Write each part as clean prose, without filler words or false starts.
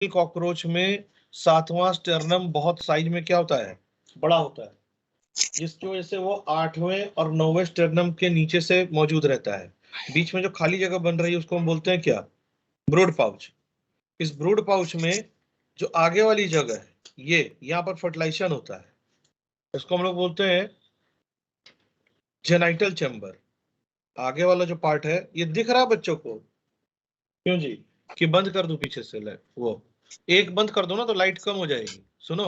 Cockroach में 7वां sternum बहुत size में क्या होता है, बड़ा होता है, जिसकी वजह से वो 8वें और 9वें स्टर्नम के नीचे से मौजूद रहता है। बीच में जो खाली जगह बन रही है उसको हम बोलते हैं क्या, ब्रूड पाउच। इस ब्रूड पाउच में जो आगे वाली जगह है, ये यहाँ पर फर्टिलाइजेशन होता है, इसको हम लोग बोलते हैं जेनाइटल चैम्बर। आगे वाला जो पार्ट है ये दिख रहा है बच्चों को, क्यों जी, कि बंद कर दो पीछे से वो एक बंद कर दो ना तो लाइट कम हो जाएगी। सुनो,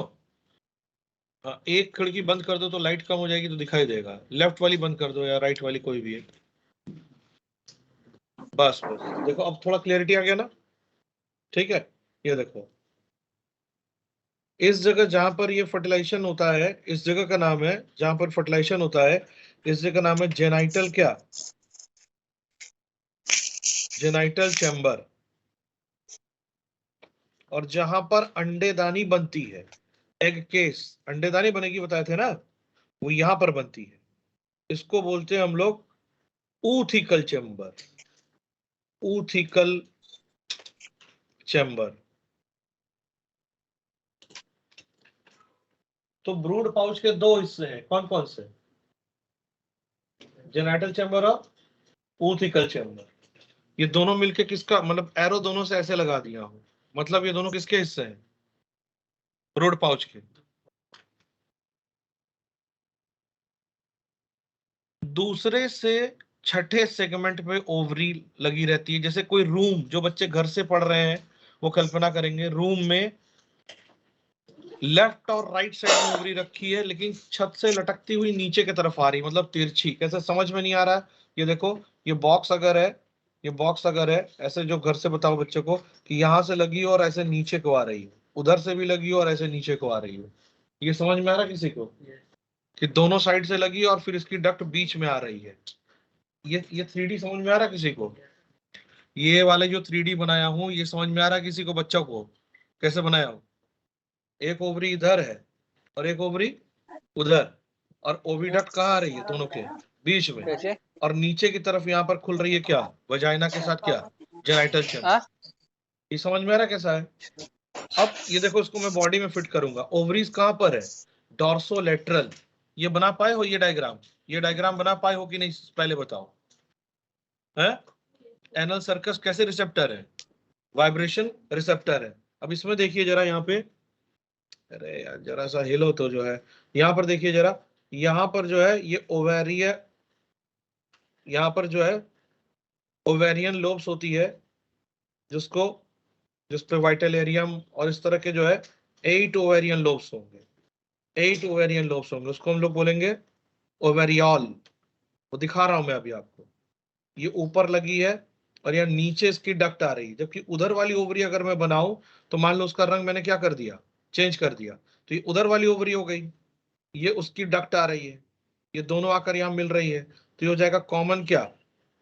एक खिड़की बंद कर दो तो लाइट कम हो जाएगी तो दिखाई देगा, लेफ्ट वाली बंद कर दो या राइट वाली, कोई भी एक। बस बस देखो अब थोड़ा क्लियरिटी आ गया ना, ठीक है। ये देखो इस जगह जहां पर ये फर्टिलाइजेशन होता है, इस जगह का नाम है, जहां पर फर्टिलाइजेशन होता है इस जगह का नाम है जेनाइटल क्या, जेनाइटल चैम्बर। और जहां पर अंडेदानी बनती है, एग केस, अंडेदानी बनेगी बताए थे ना, वो यहां पर बनती है, इसको बोलते हैं हम लोग ऊथिकल चैम्बर, ऊथिकल चैम्बर। तो ब्रूड पाउच के दो हिस्से हैं, कौन कौन से, जेनाइटल चैम्बर और ऊथिकल चैम्बर। ये दोनों मिलके किसका, मतलब एरो दोनों से ऐसे लगा दिया हूं, मतलब ये दोनों किसके हिस्से हैं, ब्रूड पाउच के। दूसरे से छठे सेगमेंट पे ओवरी लगी रहती है, जैसे कोई रूम, जो बच्चे घर से पढ़ रहे हैं वो कल्पना करेंगे, रूम में लेफ्ट और राइट साइड में ओवरी रखी है, लेकिन छत से लटकती हुई नीचे की तरफ आ रही, मतलब तिरछी। कैसे, समझ में नहीं आ रहा है, ये देखो, ये बॉक्स अगर है, ये बॉक्स अगर है ऐसे, जो घर से बताओ बच्चों को कि यहां से लगी और ऐसे नीचे को आ रही है, उधर से भी लगी और ऐसे नीचे को आ रही है, ये समझ में आ रहा है किसी को, कि दोनों साइड से लगी और फिर इसकी डक्ट बीच में आ रही है। ये 3D समझ में आ रहा है किसी को, ये वाले जो 3D बनाया हूं ये समझ में आ रहा है किसी को, बच्चों को कैसे बनाया हूं, एक ओवरी इधर है और एक ओवरी उधर, और ओविडक्ट कहाँ आ रही है, दोनों के बीच में, कैसे? और नीचे की तरफ यहाँ पर खुल रही है क्या, वजाइना के साथ क्या, जेनाइटल चैम्बर। ये समझ में आ रहा है कैसा है। अब ये देखो, इसको मैं बॉडी में फिट करूंगा, ओवरीज कहां पर है, डॉर्सोलेटरल। ये बना पाए हो, ये डायग्राम, ये डायग्राम बना पाए हो कि नहीं, पहले बताओ है। एनल सर्कस कैसे रिसेप्टर है, वाइब्रेशन रिसेप्टर है। अब इसमें देखिए जरा यहाँ पे, अरे यार जरा सा हिलो तो जो है, यहाँ पर देखिए जरा, यहाँ पर जो है ये ओवेरिया, यहाँ पर जो है ओवेरियन लोब्स होती है, जिसको, जिस पे वाइटलेरियम और इस तरह के जो है 8 ओवेरियन लोब्स होंगे, 8 ओवेरियन लोब्स होंगे, उसको हम लोग बोलेंगे ओवेरियोल। वो दिखा रहा हूं मैं अभी आपको, ये ऊपर लगी है और यहाँ नीचे इसकी डक्ट आ रही है, जबकि उधर वाली ओवरी अगर मैं बनाऊं तो मान लो उसका रंग मैंने क्या कर दिया, चेंज कर दिया, तो ये उधर वाली ओवरी हो गई, ये उसकी डक्ट आ रही है, ये दोनों आकर यहाँ मिल रही है, तो ये हो जाएगा कॉमन क्या,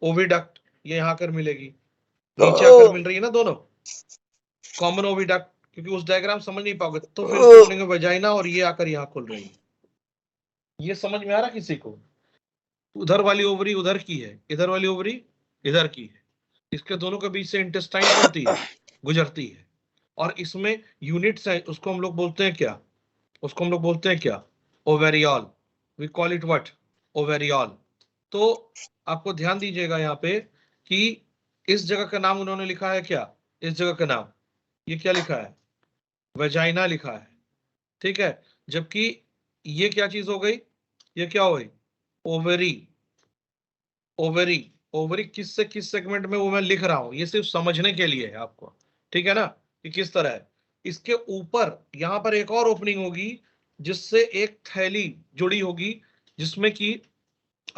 ओविडक्ट। ये यहाँ आकर मिलेगी, नीचे आकर मिल रही है ना दोनों, कॉमन ओविडक्ट। क्योंकि उस डायग्राम समझ नहीं पाओगे तो फिर इसको बोलेंगे वजाइना, और ये आकर यहाँ खुल रही है। ये समझ में आ रहा किसी को, उधर वाली ओवरी उधर की है, इधर वाली ओवरी इधर की है, इसके दोनों के बीच से इंटेस्टाइन क्या होती है, गुजरती है, और इसमें यूनिट्स है, उसको हम लोग बोलते हैं क्या, उसको हम लोग बोलते हैं क्या, ovariole. We call it what, ovariole. तो आपको ध्यान दीजिएगा यहाँ पे कि इस जगह का नाम उन्होंने लिखा है क्या, इस जगह का नाम, ये क्या लिखा है, वेजाइना लिखा है, ठीक है। जबकि ये क्या चीज हो गई, ये क्या हो गई, ओवेरी। ओवेरी, ओवरी किस से किस सेगमेंट में, वो मैं लिख रहा हूं, ये सिर्फ समझने के लिए है आपको, ठीक है ना, कि किस तरह है। इसके ऊपर यहां पर एक और ओपनिंग होगी, जिससे एक थैली जुड़ी होगी, जिसमें कि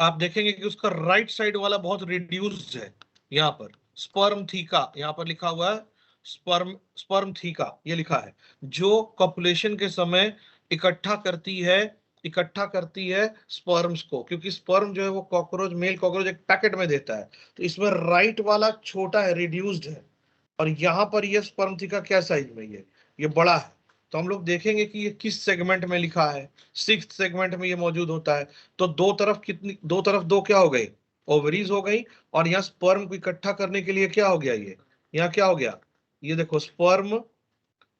आप देखेंगे कि उसका राइट साइड वाला बहुत रिड्यूस्ड है, यहाँ पर स्पर्म थीका, यहाँ पर लिखा हुआ है स्पर्म थीका, ये लिखा है, जो कॉपुलेशन के समय इकट्ठा करती है, इकट्ठा करती है स्पर्म्स को, क्योंकि स्पर्म जो है वो कॉकरोच, मेल कॉकरोच एक पैकेट में देता है, तो इसमें राइट वाला छोटा है, रिड्यूस्ड है, और यहाँ पर ये स्पर्म थीका क्या साइज में, ये बड़ा है। तो हम लोग देखेंगे कि ये किस सेगमेंट में लिखा है, 6th सेगमेंट में ये मौजूद होता है। तो दो तरफ कितनी, दो तरफ दो क्या हो गई, ओवरीज हो गई, और यहाँ स्पर्म को इकट्ठा करने के लिए क्या हो गया, ये यहाँ क्या हो गया, ये देखो स्पर्म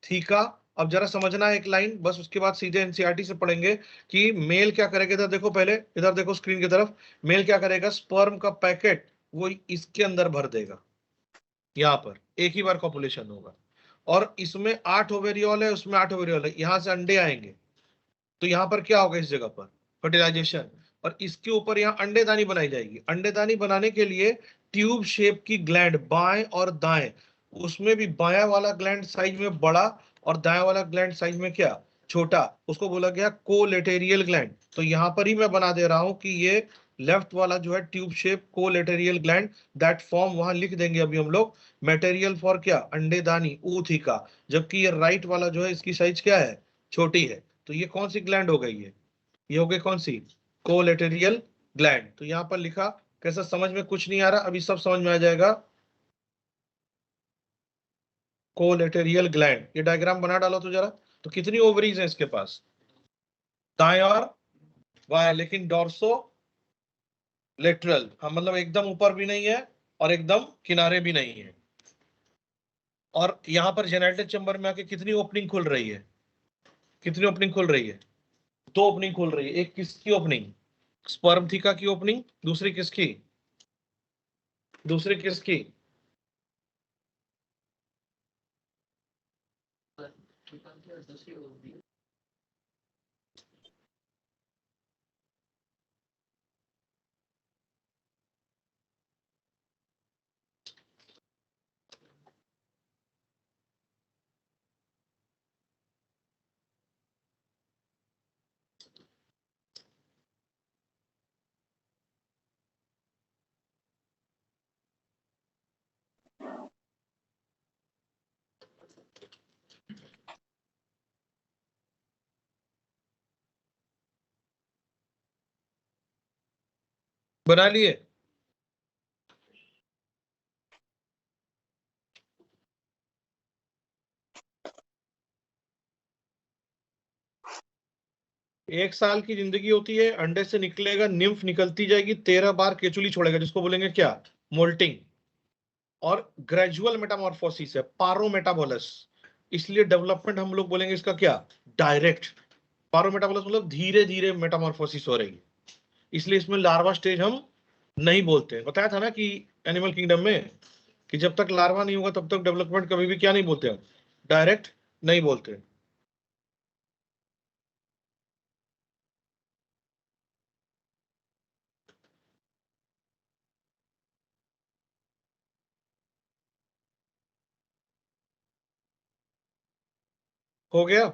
थीका। अब जरा समझना एक लाइन बस, उसके बाद सीधे एनसीईआरटी से पढ़ेंगे कि मेल क्या करेगा। इधर देखो, पहले इधर देखो स्क्रीन की तरफ। मेल क्या करेगा, स्पर्म का पैकेट वो इसके अंदर भर देगा। यहाँ पर एक ही बार कॉपुलेशन होगा, और इसमें 8 ओवेरियोल है, उसमें 8 ओवेरियोल है, यहां से अंडे आएंगे। तो यहाँ पर क्या होगा, इस जगह पर फर्टिलाइजेशन, और इसके ऊपर यहाँ अंडेदानी बनाई जाएगी। अंडेदानी बनाने के लिए ट्यूब शेप की ग्लैंड बाएं और दाएं, उसमें भी बायां वाला ग्लैंड साइज में बड़ा और दाएं वाला ग्लैंड साइज में क्या, छोटा, उसको बोला गया कोलेटेरियल ग्लैंड। तो यहाँ पर ही मैं बना दे रहा हूं कि ये लेफ्ट वाला जो है tube shape colleterial gland, that form वहां लिख देंगे अभी हम लोग, मटेरियल फॉर क्या, अंडेदानी ऊथिका। जबकि ये राइट वाला जो है इसकी साइज क्या है, छोटी है। तो ये कौन सी ग्लैंड हो गई है, ये हो गई कौन सी, कोलेटेरियल ग्लैंड। तो यहां पर लिखा, कैसा, समझ में कुछ नहीं आ रहा, अभी सब समझ में आ जाएगा। कोलेटेरियल ग्लैंड, ये डायग्राम बना डालो तो जरा। तो कितनी ओवरीज है इसके पास, दाएं और बाएं, लेकिन डॉर्सो लेटरल, हाँ, मतलब एकदम ऊपर भी नहीं है और एकदम किनारे भी नहीं है। और यहां पर जेनेटिक चैम्बर में आके कितनी ओपनिंग खुल रही है, कितनी ओपनिंग खुल रही है, 2 ओपनिंग खुल रही है। एक किसकी ओपनिंग, स्पर्म थीका की ओपनिंग, दूसरी किसकी, दूसरी किसकी, बना लिए। एक साल की जिंदगी होती है, अंडे से निकलेगा, निम्फ निकलती जाएगी, 13 बार केचुली छोड़ेगा, जिसको बोलेंगे क्या, मोल्टिंग। और ग्रेजुअल मेटामॉर्फोसिस है, पारोमेटाबोलस। इसलिए डेवलपमेंट हम लोग बोलेंगे इसका क्या, डायरेक्ट। पारोमेटाबोलस मतलब धीरे धीरे मेटामॉर्फोसिस हो रही है, इसलिए इसमें लार्वा स्टेज हम नहीं बोलते। बताया था ना कि एनिमल किंगडम में कि जब तक लार्वा नहीं होगा तब तक डेवलपमेंट कभी भी क्या नहीं बोलते हम, डायरेक्ट नहीं बोलते। हो गया।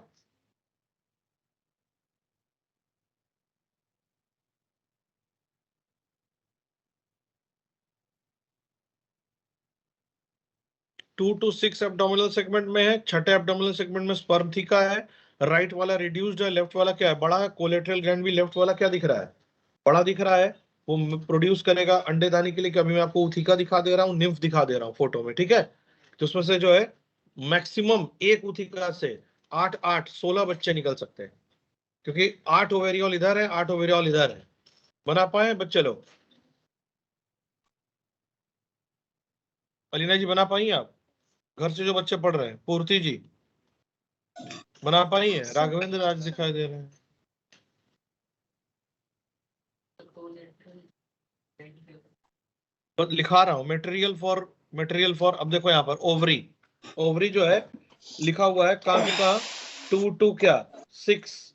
2 to 6 एब्डोमिनल सेगमेंट में है, छठे एब्डोमिनल सेगमेंट में स्पर्म थीका है। राइट वाला रिड्यूस्ड है, लेफ्ट वाला क्या है, बड़ा है। कोलेटरल ग्लैंड भी लेफ्ट वाला क्या दिख रहा है, बड़ा दिख रहा है। वो प्रोड्यूस करेगा अंडेदानी के लिए, कि अभी मैं आपको उथिका दिखा दे रहा हूँ, निम्फ दिखा दे रहा हूँ फोटो में, ठीक है। तो उसमें से जो है मैक्सिमम एक उथिका से 8 8 16 बच्चे निकल सकते हैं, क्योंकि 8 ओवेरियोल इधर है, 8 ओवेरियोल इधर है। बना पाए बच्चे लोग, अलीना जी बना पाई आप, घर से जो बच्चे पढ़ रहे हैं, पूर्ति जी बना पाई है, राघवेंद्र आज दिखाई दे रहे हैं। तो लिखा रहा हूं मटेरियल फॉर, मटेरियल फॉर। अब देखो यहाँ पर ओवरी, ओवरी जो है लिखा हुआ है कहां से कहां, 2 to क्या, 6,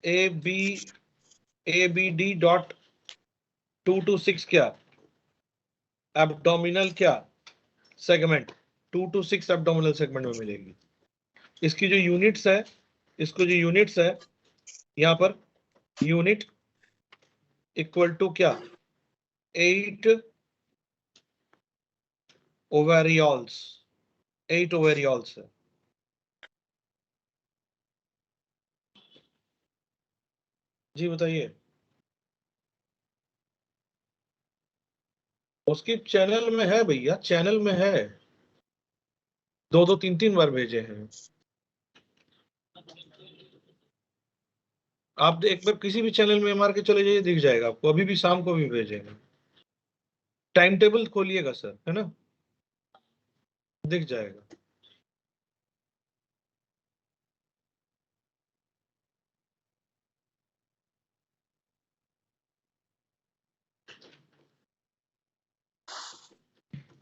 ABD.2 to 6 क्या, एब्डोमिनल क्या, सेगमेंट, 2 to 6 एब्डोमिनल सेगमेंट में मिलेगी। इसकी जो यूनिट्स है, इसको जो यूनिट्स है यहाँ पर, यूनिट इक्वल टू क्या, 8 ओवेरियोल्स, 8 ओवेरियोल्स है। जी बताइए। उसके चैनल में है भैया, चैनल में है, 2 2 3 3 बार भेजे हैं। आप एक बार किसी भी चैनल में मार के चले जाइए, दिख जाएगा आपको, अभी भी शाम को भी भेजेंगे। टाइम टेबल खोलिएगा सर, है ना, दिख जाएगा।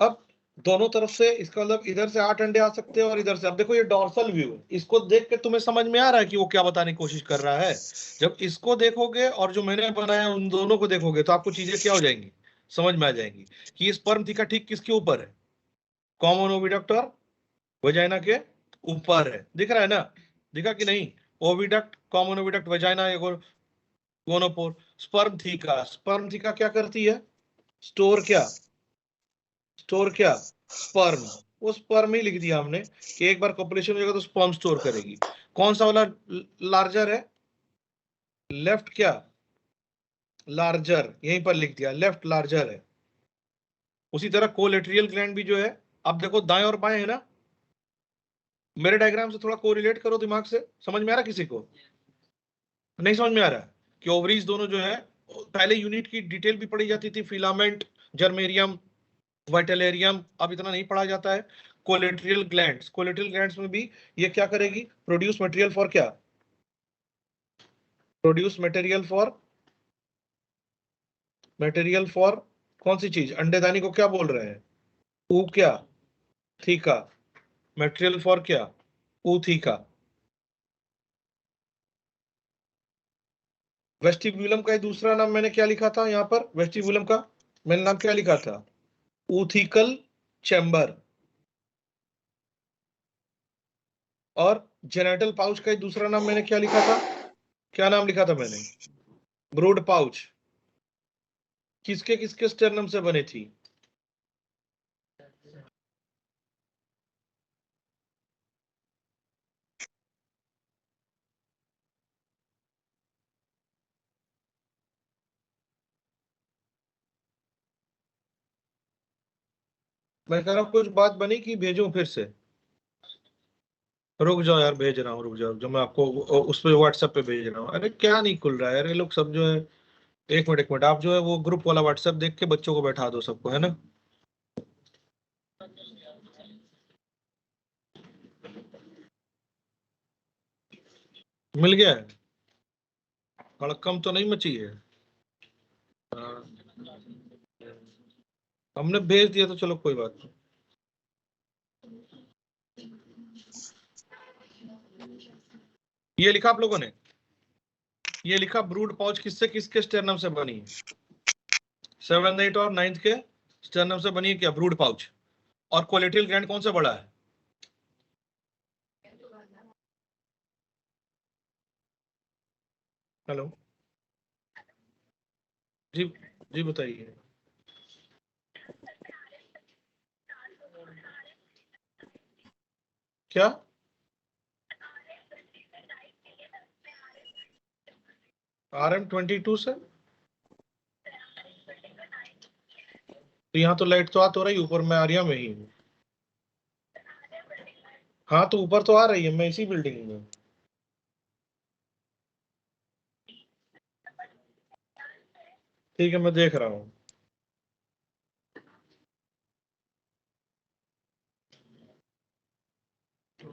अब दोनों तरफ से इसका मतलब इधर से 8 अंडे आ सकते हैं और इधर से। अब देखो ये डॉर्सल व्यू है, इसको देख के तुम्हें समझ में आ रहा है कि वो क्या बताने की कोशिश कर रहा है। जब इसको देखोगे और जो मैंने बनाया उन दोनों को देखोगे तो आपको चीजें क्या हो जाएंगी, समझ में आ जाएंगी कि स्पर्म थीका ठीक किसके ऊपर है, कॉमन ओविडक्ट और वजाइना के ऊपर है। दिख रहा है ना, दिखा कि नहीं? Oviduct, common oviduct, vagina, gonopore. Sperm theca क्या करती है? स्टोर क्या? स्टोर क्या? स्पर्म। वो स्पर्म ही लिख दिया हमने कि एक बार कॉपुलेशन हो जाएगा तो स्पर्म स्टोर करेगी। कौन सा वाला लार्जर है? लेफ्ट क्या? लार्जर, यहीं पर लिख दिया, लेफ्ट लार्जर है। उसी तरह कोलेट्रियल ग्लैंड भी जो है, अब देखो दाएं और बाएं है ना। मेरे डायग्राम से थोड़ा कोरिलेट करो दिमाग से, समझ में आ रहा किसी को? नहीं समझ में आ रहा कि ओवरीज दोनों जो है, पहले यूनिट की डिटेल भी पढ़ी जाती थी, फिलामेंट, जर्मेरियम, वाइटलेरियम, अब इतना नहीं पढ़ा जाता है। कोलेट्रियल ग्लैंड्स, कोलेट्रियल ग्लैंड्स में भी ये क्या करेगी? प्रोड्यूस मटेरियल फॉर क्या? प्रोड्यूस मटेरियल फॉर कौन सी चीज? अंडेदानी को क्या बोल रहे हैं? ऊ क्या? थीका। मटेरियल फॉर क्या? ऊ थीका। वेस्टिब्यूलम का दूसरा नाम मैंने क्या लिखा था यहाँ पर? वेस्टिब्यूलम का मैंने नाम क्या लिखा था? ऊथिकल चैम्बर। और जेनेटल पाउच का दूसरा नाम मैंने क्या लिखा था? क्या नाम लिखा था मैंने? Brood pouch. किसके किसके स्टर्नम से बने थी? मैं कह रहा हूँ कुछ बात बनी कि भेजूं फिर से? रुक जाओ यार, भेज रहा हूँ, रुक जाओ, जो मैं आपको उस पे व्हाट्सएप पे भेज रहा हूँ। अरे क्या नहीं खुल रहा है, अरे लोग सब जो है। एक मिनट, आप जो है वो ग्रुप वाला व्हाट्सएप देख के बच्चों को बैठा दो सबको, है ना? मिल गया है? हड़कम तो नहीं मची है? हाँ, हमने भेज दिया तो चलो कोई बात नहीं। ये लिखा आप लोगों ने? ये लिखा ब्रूड पाउच किससे किसके स्टर्नम से बनी है? 7, 8 और 9 के स्टर्नम से बनी है क्या ब्रूड पाउच? और कोलेट्रियल ग्लैंड कौन सा बड़ा है? हेलो जी, जी बताइए। क्या? RM22 से? तो यहाँ तो लाइट तो आ तो रही, ऊपर मैं आर्या में ही हूँ। हाँ तो ऊपर तो आ रही है, मैं इसी बिल्डिंग में। ठीक है, मैं देख रहा हूँ।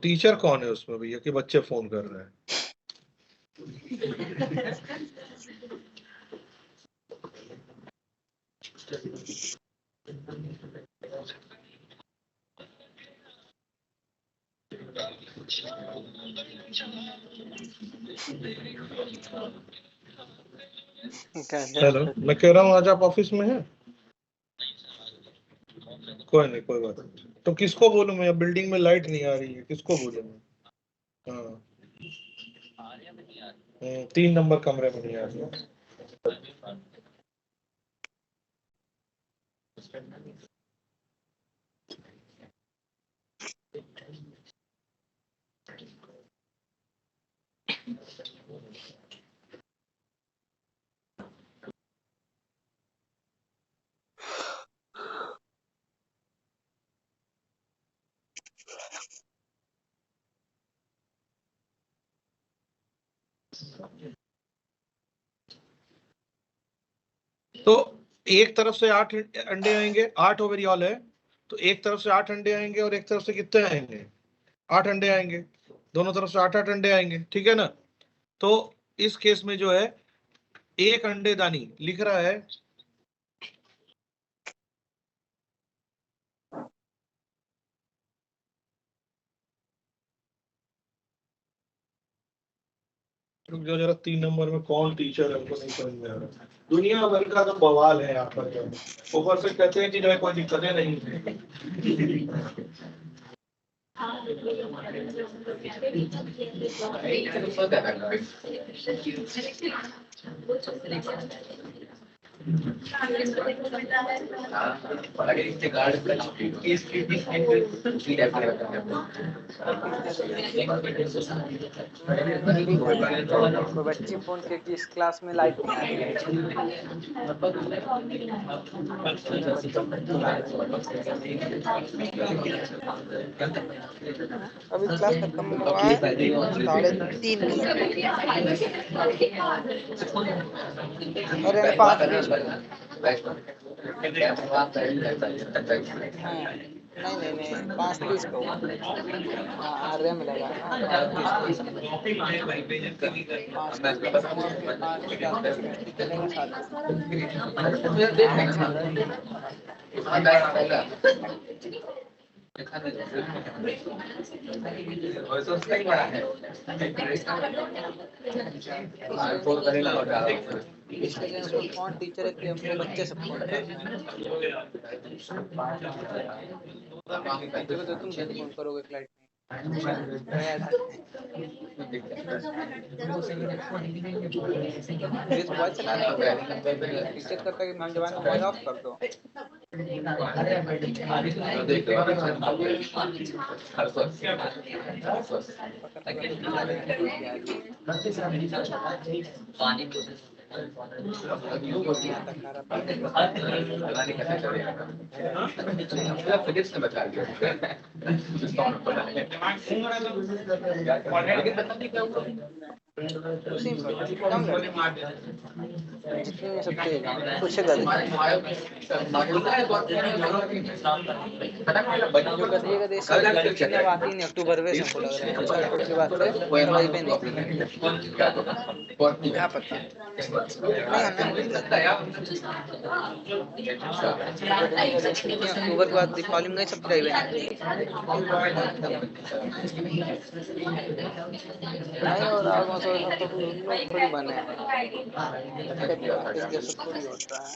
टीचर कौन है उसमें भैया कि बच्चे फोन कर रहे हैं? हेलो, मैं कह रहा हूँ आज आप ऑफिस में हैं? कोई नहीं, कोई बात नहीं। तो किसको बोलूं मैं? बिल्डिंग में लाइट नहीं आ रही है, किसको बोलूं मैं? हाँ, 3 नंबर कमरे में नहीं आ रही है। तो एक तरफ से 8 अंडे आएंगे, 8 ओवरऑल है। तो एक तरफ से 8 अंडे आएंगे और एक तरफ से कितने आएंगे? 8 अंडे आएंगे। दोनों तरफ से 8 8 अंडे आएंगे, ठीक है ना? तो इस केस में जो है एक अंडे दानी लिख रहा है रुक जाओ जरा, 3 नंबर में कौन टीचर है हमको नहीं समझ में आ रहा। दुनिया भर का तो बवाल है यहाँ पर, जो ऊपर से कहते हैं कि जो है कोई दिक्कतें नहीं है। कोई बच्ची फोन के कि इस क्लास में लाइट नहीं आ रही है। अभी क्लास खत्म हुआ है 3:30 अरे 5:20 नहीं 5:30 को आर्य में लगा कौन टीचर है कि अपने बच्चे सब फोन तुम फोन करोगे फ्लाइट में टीचर करता कि नौजवान को ऑफ कर दो। अक्टूबर में सबको लग रहा है के बाद से वही पे नहीं क्या पता अक्टूबर के बाद दीपावली में सब रही और थोड़ी बने थोड़ी होता है।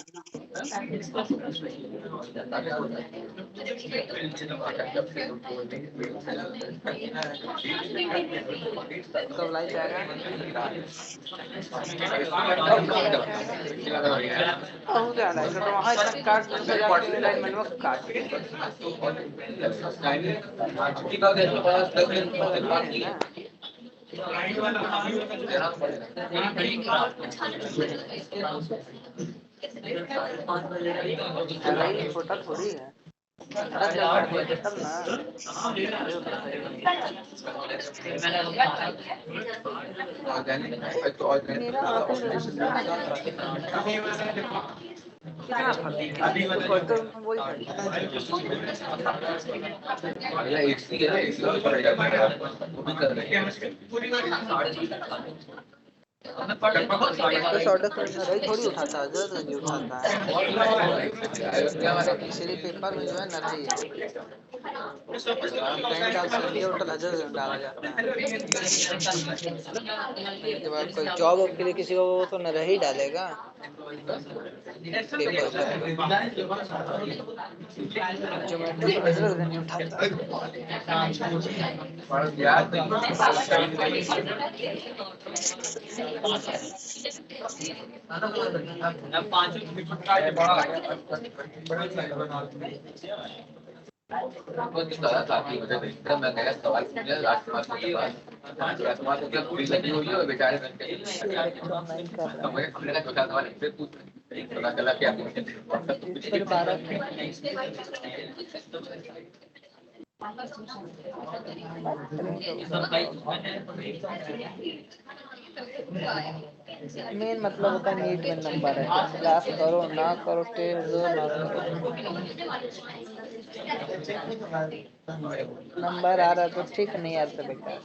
कब लाइट आएगा? छोटा थोड़ी है तब ना थोड़ी उठाता है इसीलिए पेपर में जो है ना डाला जाता है। कोई जॉब के लिए किसी को तो न ही डालेगा मेन मतलब होता है नीट में नंबर है, क्लास करो ना करो टेस्ट दो ना करो नंबर आ रहा तो ठीक, नहीं आता बेकार।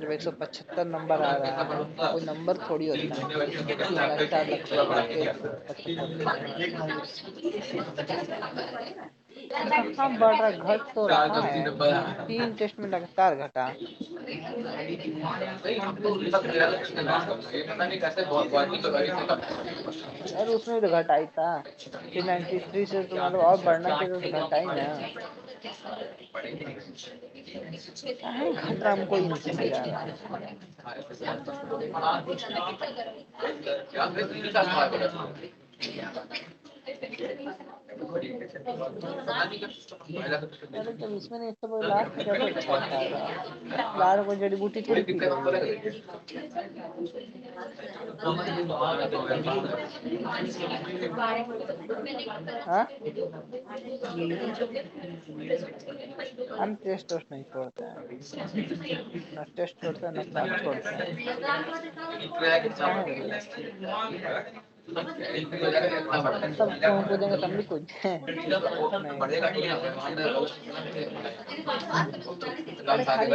जब 175 नंबर आ रहा है कोई नंबर थोड़ी होता है। कहाँ बढ़ रहा, घट तो रहा है, 3 टेस्ट में लगातार घटा। यार उसमें तो घटा ही था, 393 से तो मतलब और बढ़ना चाहिए तो घटा ही ना। काहे घट रहा, हमको ही नहीं समझ आ रहा। अरे तब इसमें नहीं, इससे लास्ट में कैसे अच्छा उठाएगा? लास्ट को जड़ी बूटी थोड़ी पी रही है। हाँ? हम टेस्ट वेस्ट नहीं छोड़ते हैं, ना टेस्ट छोड़ते हैं ना क्लास छोड़ते हैं। काहे रे? सब तुम कूदेंगे तब भी कूदते हैं। नहीं। अरे खाली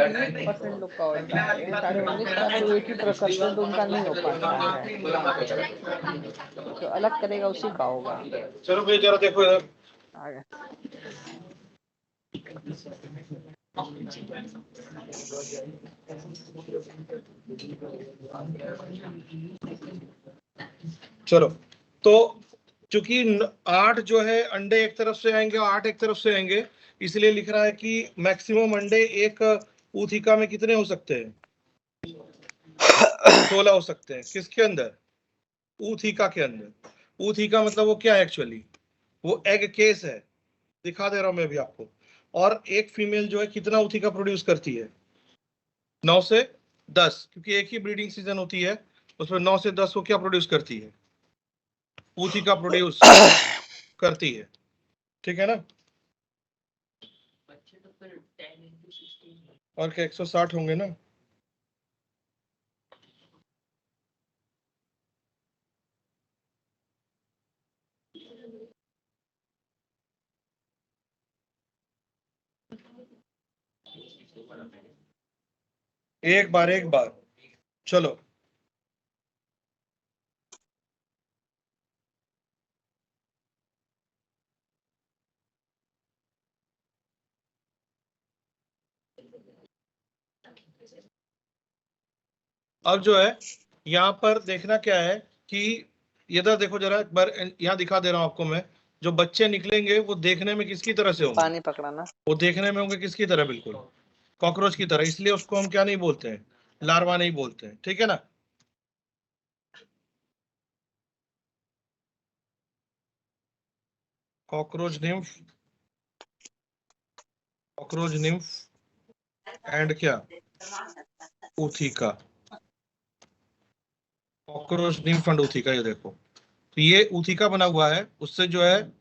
20% लोग का होता है, लेकिन साढ़े 19 का तो एक ही तरह करते हैं तो उनका नहीं हो पाता है। जो अलग करेगा उसी का होगा। चलो भैया जरा देखो इधर। आगे चलो, तो चूंकि 8 जो है अंडे एक तरफ से आएंगे और 8 एक तरफ से आएंगे, इसलिए लिख रहा है कि मैक्सिमम अंडे एक ऊथिका में कितने हो सकते हैं? 16 हो सकते हैं। किसके अंदर? ऊथिका के अंदर। ऊथिका मतलब वो क्या है एक्चुअली? वो एग केस है, दिखा दे रहा हूं मैं भी आपको। और एक फीमेल जो है कितना ऊथिका प्रोड्यूस करती है? 9 से 10, क्योंकि एक ही ब्रीडिंग सीजन होती है, उसमें 9 से 10 वो क्या प्रोड्यूस करती है? ऊथिका प्रोड्यूस करती है, ठीक है ना? और क्या 160 होंगे ना? एक बार चलो, अब जो है यहाँ पर देखना क्या है कि इधर देखो जरा एक बार, यहाँ दिखा दे रहा हूँ आपको मैं। जो बच्चे निकलेंगे वो देखने में किसकी तरह से होंगे? पानी पकड़ाना। वो देखने में होंगे किसकी तरह? बिल्कुल कॉकरोच की तरह। इसलिए उसको हम क्या नहीं बोलते हैं? लार्वा नहीं बोलते हैं, ठीक है ना? Cockroach nymph, cockroach nymph and क्या? Ootheca. Cockroach nymph and ootheca, ये देखो। तो ये ऊथिका बना हुआ है, उससे जो है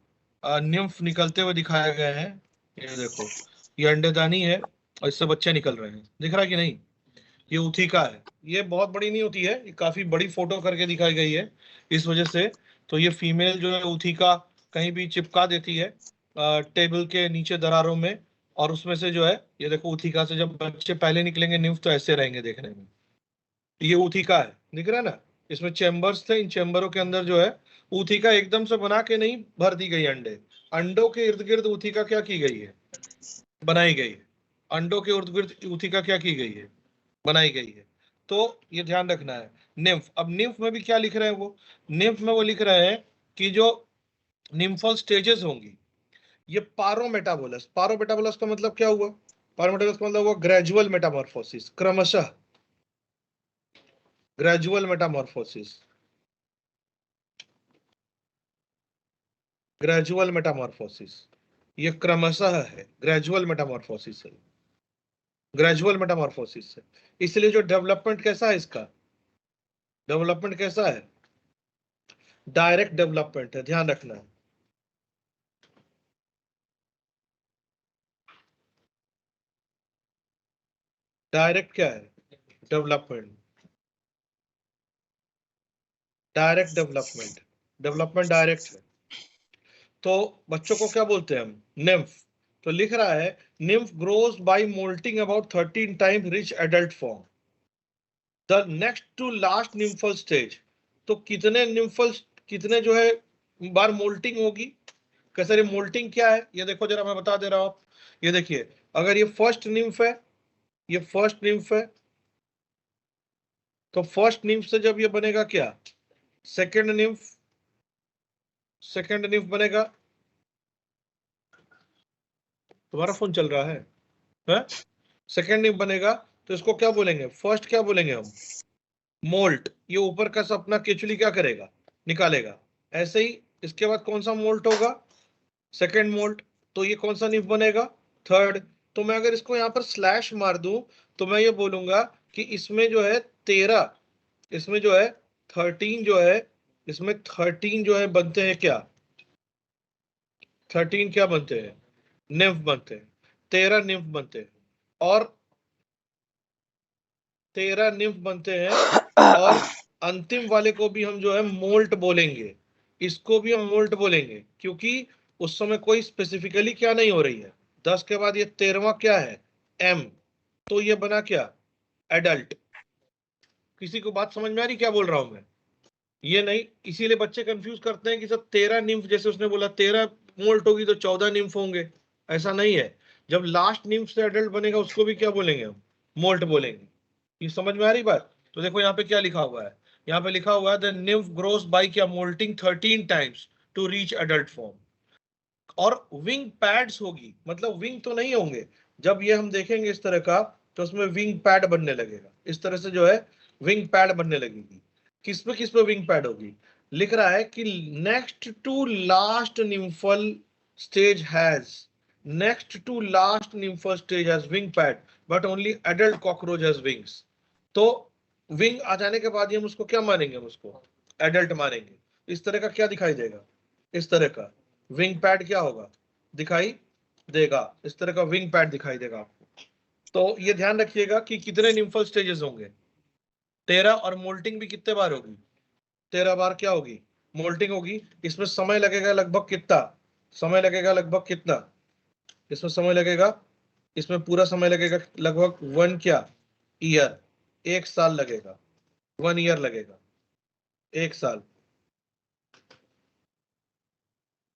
निम्फ निकलते हुए दिखाए गए हैं। ये देखो, ये अंडेदानी है और इससे बच्चे निकल रहे हैं, दिख रहा है कि नहीं? ये ऊथिका है। ये बहुत बड़ी नहीं होती है, ये काफी बड़ी फोटो करके दिखाई गई है इस वजह से। तो ये फीमेल जो है ऊथिका कहीं भी चिपका देती है टेबल के नीचे दरारों में, और उसमें से जो है ये देखो ऊथिका से जब बच्चे पहले निकलेंगे निम्फ तो ऐसे रहेंगे देखने में। ये ऊथिका है, दिख रहा है ना? इसमें चेम्बर्स थे, इन चेम्बरों के अंदर जो है ऊथिका एकदम से बना के नहीं भर दी गई। अंडे, अंडों के इर्द गिर्द ऊथिका क्या की गई है? बनाई गई है। अंडों के इर्द गिर्द ऊथिका क्या की गई है? बनाई गई है। तो ये ध्यान रखना है। निम्फ, अब निम्फ में भी क्या लिख रहे हैं वो? निम्फ में वो लिख रहे हैं कि जो निम्फल स्टेजेस होंगी, ये पारोमेटाबोलस। पारोमेटाबोलस का मतलब क्या हुआ? पारोमेटाबोलस का मतलब हुआ ग्रेजुअल मेटामॉर्फोसिस, क्रमशः ग्रेजुअल मेटामॉर्फोसिस। ग्रेजुअल मेटामॉर्फोसिस, ये क्रमशः है, ग्रेजुअल मेटामॉर्फोसिस है, ग्रेजुअल मेटामॉर्फोसिस है। इसलिए जो डेवलपमेंट कैसा है इसका? डेवलपमेंट कैसा है? डायरेक्ट डेवलपमेंट है, ध्यान रखना है। डायरेक्ट क्या है? Development. Direct development, development direct है। तो बच्चों को क्या बोलते हैं हम? निम्फ। तो लिख रहा है nymph grows by moulting about 13 times reach adult form the next to last nymphal stage. तो कितने निम्फल, कितने जो है बार मोल्टिंग होगी? कैसे ये मोल्टिंग क्या है ये देखो जरा, मैं बता दे रहा हूं। ये देखिए, अगर ये फर्स्ट निम्फ है, ये फर्स्ट निम्फ है, तो फर्स्ट निम्फ से जब ये बनेगा क्या, सेकंड निम्फ, सेकंड निम्फ बनेगा। तुम्हारा फोन चल रहा है? सेकंड निम्फ बनेगा, तो इसको क्या बोलेंगे, फर्स्ट क्या बोलेंगे हम, मोल्ट। ये ऊपर का अपना केचुली क्या करेगा, निकालेगा। ऐसे ही इसके बाद कौन सा मोल्ट होगा, सेकंड मोल्ट। तो ये कौन सा निम्फ बनेगा, थर्ड। तो मैं अगर इसको यहाँ पर स्लैश मार दूं तो मैं ये बोलूंगा कि इसमें जो है 13, इसमें जो है 13 जो है, इसमें 13 जो है बनते हैं क्या, 13 क्या बनते हैं, निम्फ बनते हैं, 13 निम्फ बनते हैं। और 13 निम्फ बनते हैं, और अंतिम वाले को भी हम जो है मोल्ट बोलेंगे, इसको भी हम मोल्ट बोलेंगे, क्योंकि उस समय कोई स्पेसिफिकली क्या नहीं हो रही है। 10 के बाद ये 13वां क्या है, एम, तो ये बना क्या, एडल्ट। किसी को बात समझ में आ रही क्या बोल रहा हूं मैं, ये नहीं, इसीलिए बच्चे कंफ्यूज करते हैं कि सर 13 निम्फ, जैसे उसने बोला 13 मोल्ट होगी तो 14 निम्फ होंगे, ऐसा नहीं है। जब लास्ट निम्फ से एडल्ट बनेगा उसको भी क्या बोलेंगे हम, मोल्ट बोलेंगे। ये समझ में आ रही बात। तो देखो यहाँ पे क्या लिखा हुआ है, यहाँ पे लिखा हुआ है द निम्फ ग्रोस बाय क्या, moulting 13 times to reach adult form. और विंग पैड्स होगी, मतलब विंग तो नहीं होंगे। जब ये हम देखेंगे इस तरह का, तो उसमें विंग पैड बनने लगेगा, इस तरह से जो है विंग पैड बनने लगेगी। किस पे विंग पैड होगी, लिख रहा है कि next to last nymphal stage has, next to last nymphal stage has wing pad, but only adult cockroach has wings. तो विंग आ जाने के बाद ही हम उसको क्या मानेंगे, हम उसको एडल्ट मानेंगे। इस तरह का क्या दिखाई देगा, इस तरह का विंग पैड क्या होगा, दिखाई देगा, इस तरह का विंग पैड दिखाई देगा आपको। तो ये ध्यान रखिएगा कि कितने निम्फल स्टेजेस होंगे, 13, और मोल्टिंग भी कितने बार होगी, 13 बार क्या होगी, मोल्टिंग होगी। इसमें समय लगेगा लगभग कितना, समय लगेगा लगभग कितना, इसमें समय लगेगा, इसमें पूरा समय लगेगा लगभग 1 क्या, ईयर, 1 साल लगेगा, 1 ईयर लगेगा, 1 साल,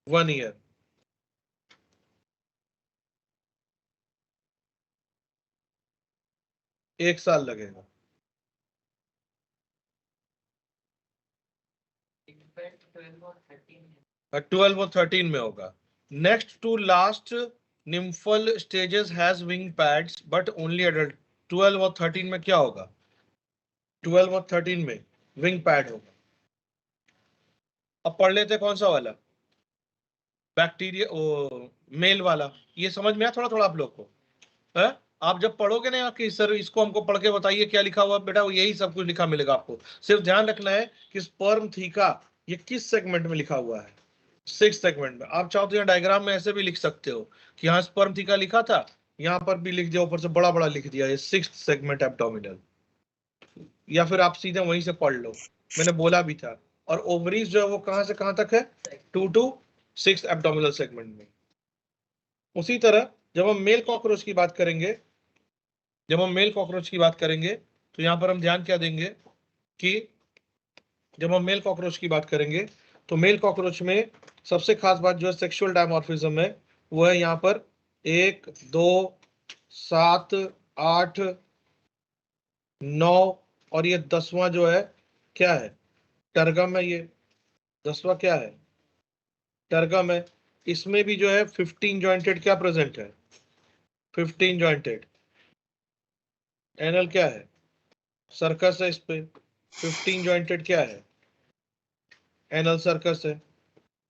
1 ईयर। एक साल लगेगा। 12 और 13 में होगा। Next to last nymphal stages has wing pads but only adult. 12 और 13 में क्या होगा, 12 और 13 में विंग पैड होगा। अब पढ़ लेते कौन सा वाला, बैक्टीरिया, मेल वाला। ये समझ में आया थोड़ा थोड़ा आप लोग को है? आप जब पढ़ोगे ना कि सर इसको हमको पढ़ के बताइए क्या लिखा हुआ, बेटा यही सब कुछ लिखा मिलेगा आपको। सिर्फ ध्यान रखना है कि स्पर्म थीका ये किस सेगमेंट में लिखा हुआ है, 6 सेगमेंट में। आप चाहो तो यहाँ डायग्राम में ऐसे भी लिख सकते हो कि यहाँ स्पर्म थीका लिखा था, यहाँ पर भी लिख दिया, ऊपर से बड़ा बड़ा लिख दिया ये 6th सेगमेंट एब्डोमिनल, या फिर आप सीधे वहीं से पढ़ लो, मैंने बोला भी था। और ओवरीज जो है वो कहां से कहां तक है, 2 to 6 एब्डोमिनल सेगमेंट में। उसी तरह जब हम मेल कॉकरोच की बात करेंगे, जब हम मेल कॉकरोच की बात करेंगे तो यहां पर हम ध्यान क्या देंगे कि जब हम मेल कॉकरोच की बात करेंगे तो मेल कॉकरोच में सबसे खास बात जो है सेक्सुअल डायमॉर्फिज्म है, वो है यहाँ पर 1 2 7 8 9, और ये 10वां जो है क्या है, टर्गम है। ये 10वां क्या है, टर्गम है। इसमें भी जो है 15 जॉइंटेड क्या प्रेजेंट है, 15 जॉइंटेड। एनल क्या है, सर्कस है, इस पे 15 जॉइंटेड क्या है, एनल सर्कस है,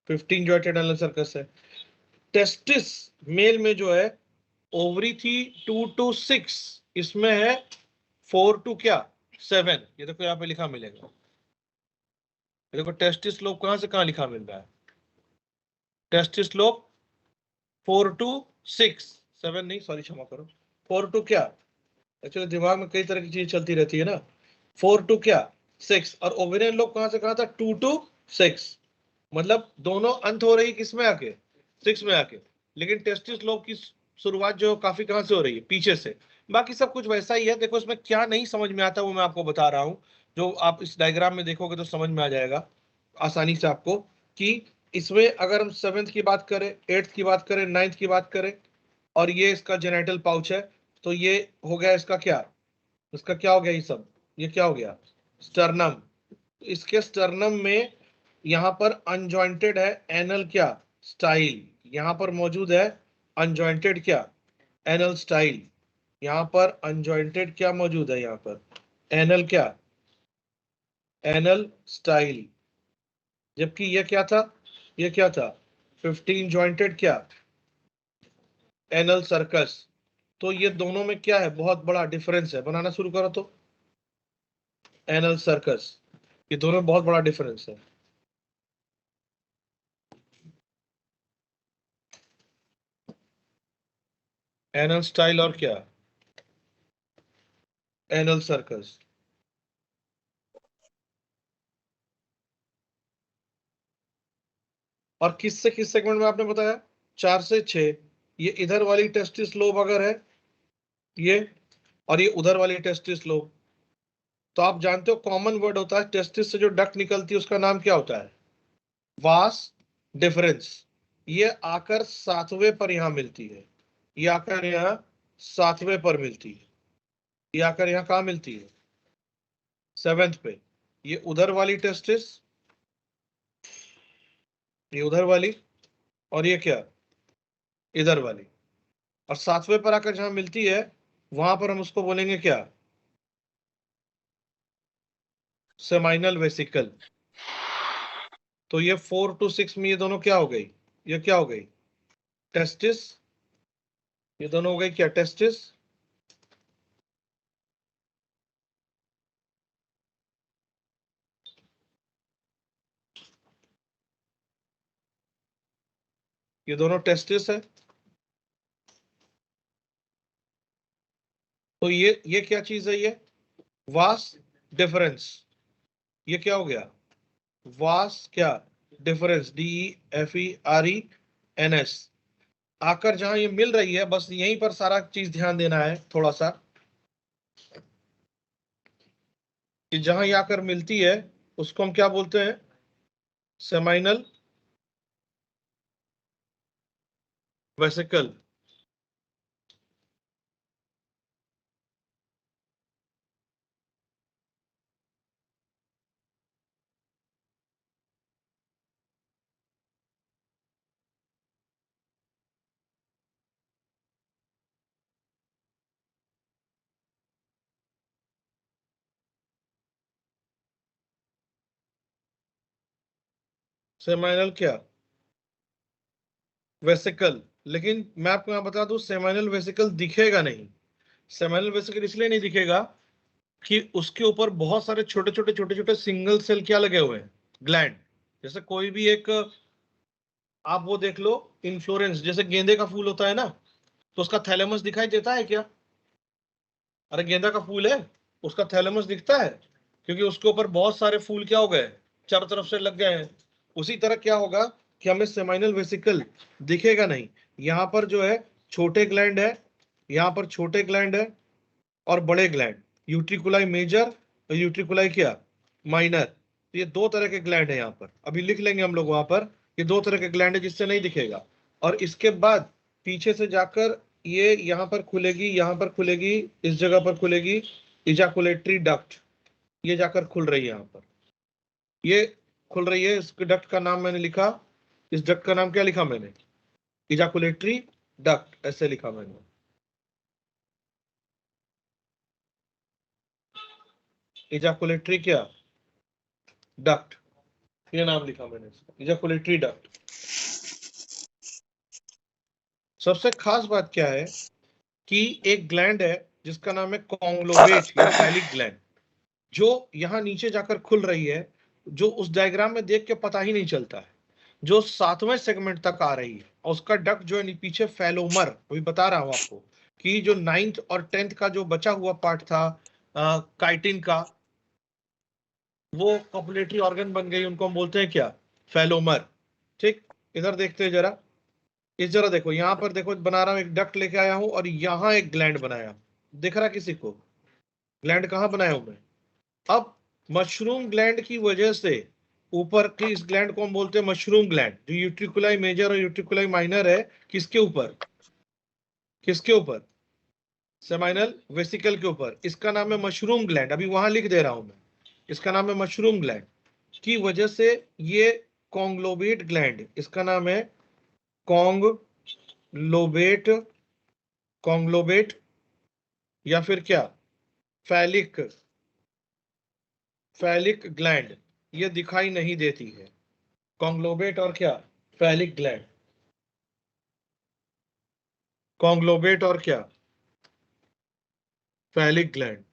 15 जॉइंटेड एनल सर्कस है। टेस्टिस मेल में जो है ओवरी थी 2 to 6, इसमें है 4 to क्या 7। ये देखो यहाँ पे लिखा मिलेगा, ये देखो टेस्टिस लोब कहां से कहां लिखा मिल रहा है, टेस्टिस लोब 4 to 6, 7 नहीं, सॉरी क्षमा करो, 4 to क्या, एक्चुअली दिमाग में कई तरह की चीज चलती रहती है ना। 4 to क्या 6, और ओवेरियन लोब कहां से कहां था, 2 to 6, मतलब दोनों अंत हो रही किसमें आके, 6 में आके। लेकिन टेस्टिस लोब की शुरुआत जो काफी कहां से हो रही है, पीछे से। बाकी सब कुछ वैसा ही है। देखो इसमें क्या नहीं समझ में आता वो मैं आपको बता रहा हूं, जो आप इस डायग्राम में देखोगे तो समझ में आ जाएगा आसानी से आपको कि इसमें अगर हम 7th की बात करें, 8th की बात करें, 9th की बात करें, और ये इसका जेनिटल पाउच है, तो ये हो गया इसका क्या हो गया, ये सब ये क्या हो गया, स्टर्नम। इसके स्टर्नम में यहां पर अनजॉइंटेड है एनल क्या स्टाइल, यहां पर मौजूद है अनजॉइंटेड क्या एनल स्टाइल, यहां पर अनजॉइंटेड क्या मौजूद है, यहां पर एनल क्या एनल स्टाइल। जबकि ये क्या था, 15 जॉइंटेड क्या एनल सर्कस। तो ये दोनों में क्या है, बहुत बड़ा डिफरेंस है। बनाना शुरू करो तो एनल सर्कस, ये दोनों में बहुत बड़ा डिफरेंस है। एनल स्टाइल और क्या एनल सर्कस। और किस से किस सेगमेंट में आपने बताया, 4 से 6। ये इधर वाली टेस्टिस लोब अगर है ये, और ये उधर वाली टेस्टिस लोब, तो आप जानते हो कॉमन वर्ड होता है टेस्टिस से जो डक्ट निकलती है उसका नाम क्या होता है, वास डिफरेंस। ये आकर 7वें पर यहां मिलती है, ये आकर यहाँ 7वें पर मिलती है, ये आकर यहाँ कहां मिलती है 7th पे। ये उधर वाली टेस्टिस, ये उधर वाली, और ये क्या इधर वाली, और 7वें पर आकर जहां मिलती है वहां पर हम उसको बोलेंगे क्या, सेमाइनल वेसिकल। तो ये 4 to 6 में ये दोनों क्या हो गई, ये क्या हो गई टेस्टिस, ये दोनों हो गई क्या टेस्टिस। ये दोनों टेस्टिस है। तो ये क्या चीज है, ये वास डिफरेंस। ये क्या हो गया वास क्या डिफरेंस, DEFERENS। आकर जहां ये मिल रही है, बस यहीं पर सारा चीज ध्यान देना है थोड़ा सा, कि जहां ये आकर मिलती है उसको हम क्या बोलते हैं, सेमाइनल वेसिकल। सेमाइनल क्या वेसिकल। लेकिन मैं आपको यहाँ बता दूं, सेमाइनल वेसिकल दिखेगा नहीं। सेमाइनल वेसिकल इसलिए नहीं दिखेगा कि उसके ऊपर बहुत सारे छोटे छोटे सिंगल सेल क्या लगे हुए हैं, ग्लैंड। जैसे कोई भी एक, आप वो देख लो इन्फ्लोरेंस, जैसे गेंदे का फूल होता है ना, तो उसका थैलेमस दिखाई देता है क्या, अरे गेंदा का फूल है उसका थैलेमस दिखता है, क्योंकि उसके ऊपर बहुत सारे फूल क्या हो गए चारों तरफ से लग गए हैं। उसी तरह क्या होगा कि हमें सेमाइनल वेसिकल दिखेगा नहीं। यहाँ पर जो है छोटे ग्लैंड है, यहाँ पर छोटे ग्लैंड है और बड़े ग्लैंड, यूट्रिकुलाई मेजर और यूट्रिकुलाई क्या माइनर। ये दो तरह के ग्लैंड है यहाँ पर, अभी लिख लेंगे हम लोग वहां पर, ये दो तरह के ग्लैंड है जिससे नहीं दिखेगा। और इसके बाद पीछे से जाकर ये यहाँ पर खुलेगी, यहाँ पर खुलेगी, इस जगह पर खुलेगी इजाकुलेटरी डक्ट, ये जाकर खुल रही है यहाँ पर, ये खुल रही है। इस डक्ट का नाम मैंने लिखा, इस डक्ट का नाम क्या लिखा मैंने, इजाकुलेटरी डक्ट, ऐसे लिखा मैंने। इजाकुलेटरी क्या डक्ट, ये नाम लिखा मैंने इसका, इजाकुलेटरी डक्ट। सबसे खास बात क्या है कि एक ग्लैंड है जिसका नाम है कॉन्ग्लोवेट या फैलिक ग्लैंड, जो यहां नीचे जाकर खुल रही है, जो उस डायग्राम में देख के पता ही नहीं चलता है, जो 7वें सेगमेंट तक आ रही है। और उसका डक्ट जो है पीछे फैलोमर, अभी बता रहा हूं आपको कि जो 9th और 10th का जो बचा हुआ पार्ट था काइटिन का, वो कॉपुलेटरी ऑर्गन बन गई, उनको हम बोलते हैं क्या फैलोमर। ठीक, इधर देखते हैं जरा, इस जरा देखो यहाँ पर देखो, बना रहा हूं एक डक्ट लेके आया हूं और यहाँ एक ग्लैंड बनाया, दिख रहा किसी को ग्लैंड कहाँ बनाया हूं मैं। अब मशरूम ग्लैंड की वजह से ऊपर की इस ग्लैंड को हम बोलते हैं मशरूम ग्लैंड। जो यूट्रिकुलाई मेजर और यूट्रिकुलाई माइनर है, किसके ऊपर, किसके ऊपर, सेमाइनल वेसिकल के ऊपर। इसका नाम है मशरूम ग्लैंड। अभी वहां लिख दे रहा हूं मैं, इसका नाम है मशरूम ग्लैंड की वजह से ये कॉन्ग्लोबेट ग्लैंड, इसका नाम है कॉन्ग्लोबेट, कॉन्ग्लोबेट या फिर क्या, फैलिक, फैलिक ग्लैंड, ये दिखाई नहीं देती है। कॉन्ग्लोबेट और क्या, फैलिक ग्लैंड, कॉन्ग्लोबेट और क्या, फैलिक ग्लैंड।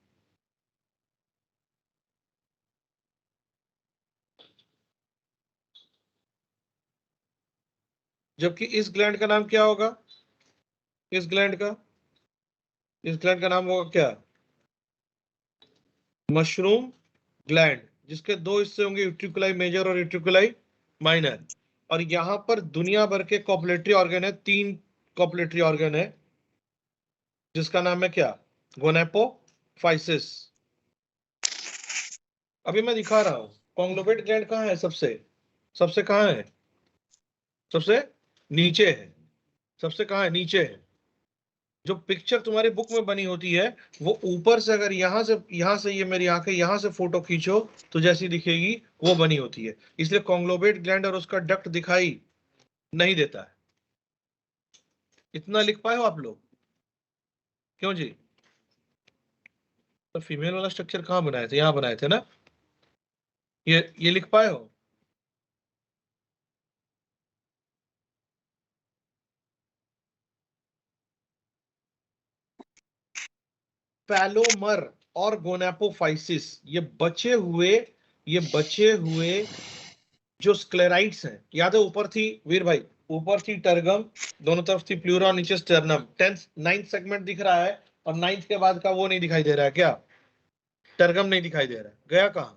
जबकि इस ग्लैंड का नाम क्या होगा, इस ग्लैंड का, इस ग्लैंड का नाम होगा क्या, मशरूम ग्लैंड, जिसके दो हिस्से होंगे, यूट्रिकुलाई मेजर और यूट्रिकुलाई माइनर। और यहां पर दुनिया भर के कॉपुलेटरी ऑर्गन है, 3 कॉपुलेटरी ऑर्गन है, जिसका नाम है क्या, गोनेपोफाइसिस। अभी मैं दिखा रहा हूं कॉन्ग्लोबेट ग्लैंड कहां है, सबसे सबसे कहां है, सबसे नीचे है, सबसे कहां है, नीचे है। जो पिक्चर तुम्हारी बुक में बनी होती है वो ऊपर से, अगर यहां से ये मेरी आंखें यहां से फोटो खींचो तो जैसी दिखेगी वो बनी होती है। इसलिए कॉन्ग्लोबेट ग्लैंड और उसका डक्ट दिखाई नहीं देता है। इतना लिख पाए हो आप लोग, क्यों जी। तो फीमेल वाला स्ट्रक्चर कहां बनाए थे, यहां बनाए थे ना, ये लिख पाए हो। पैलोमर और गोनेपोफाइसिस, ये बचे हुए जो स्क्लेराइड्स हैं, याद है ऊपर थी वीर भाई, ऊपर थी टर्गम, दोनों तरफ थी प्लूरा, नीचे स्टर्नम। 10th 9th सेगमेंट दिख रहा है और 9th के बाद का वो नहीं दिखाई दे रहा है क्या, टर्गम नहीं दिखाई दे रहा है, गया कहां,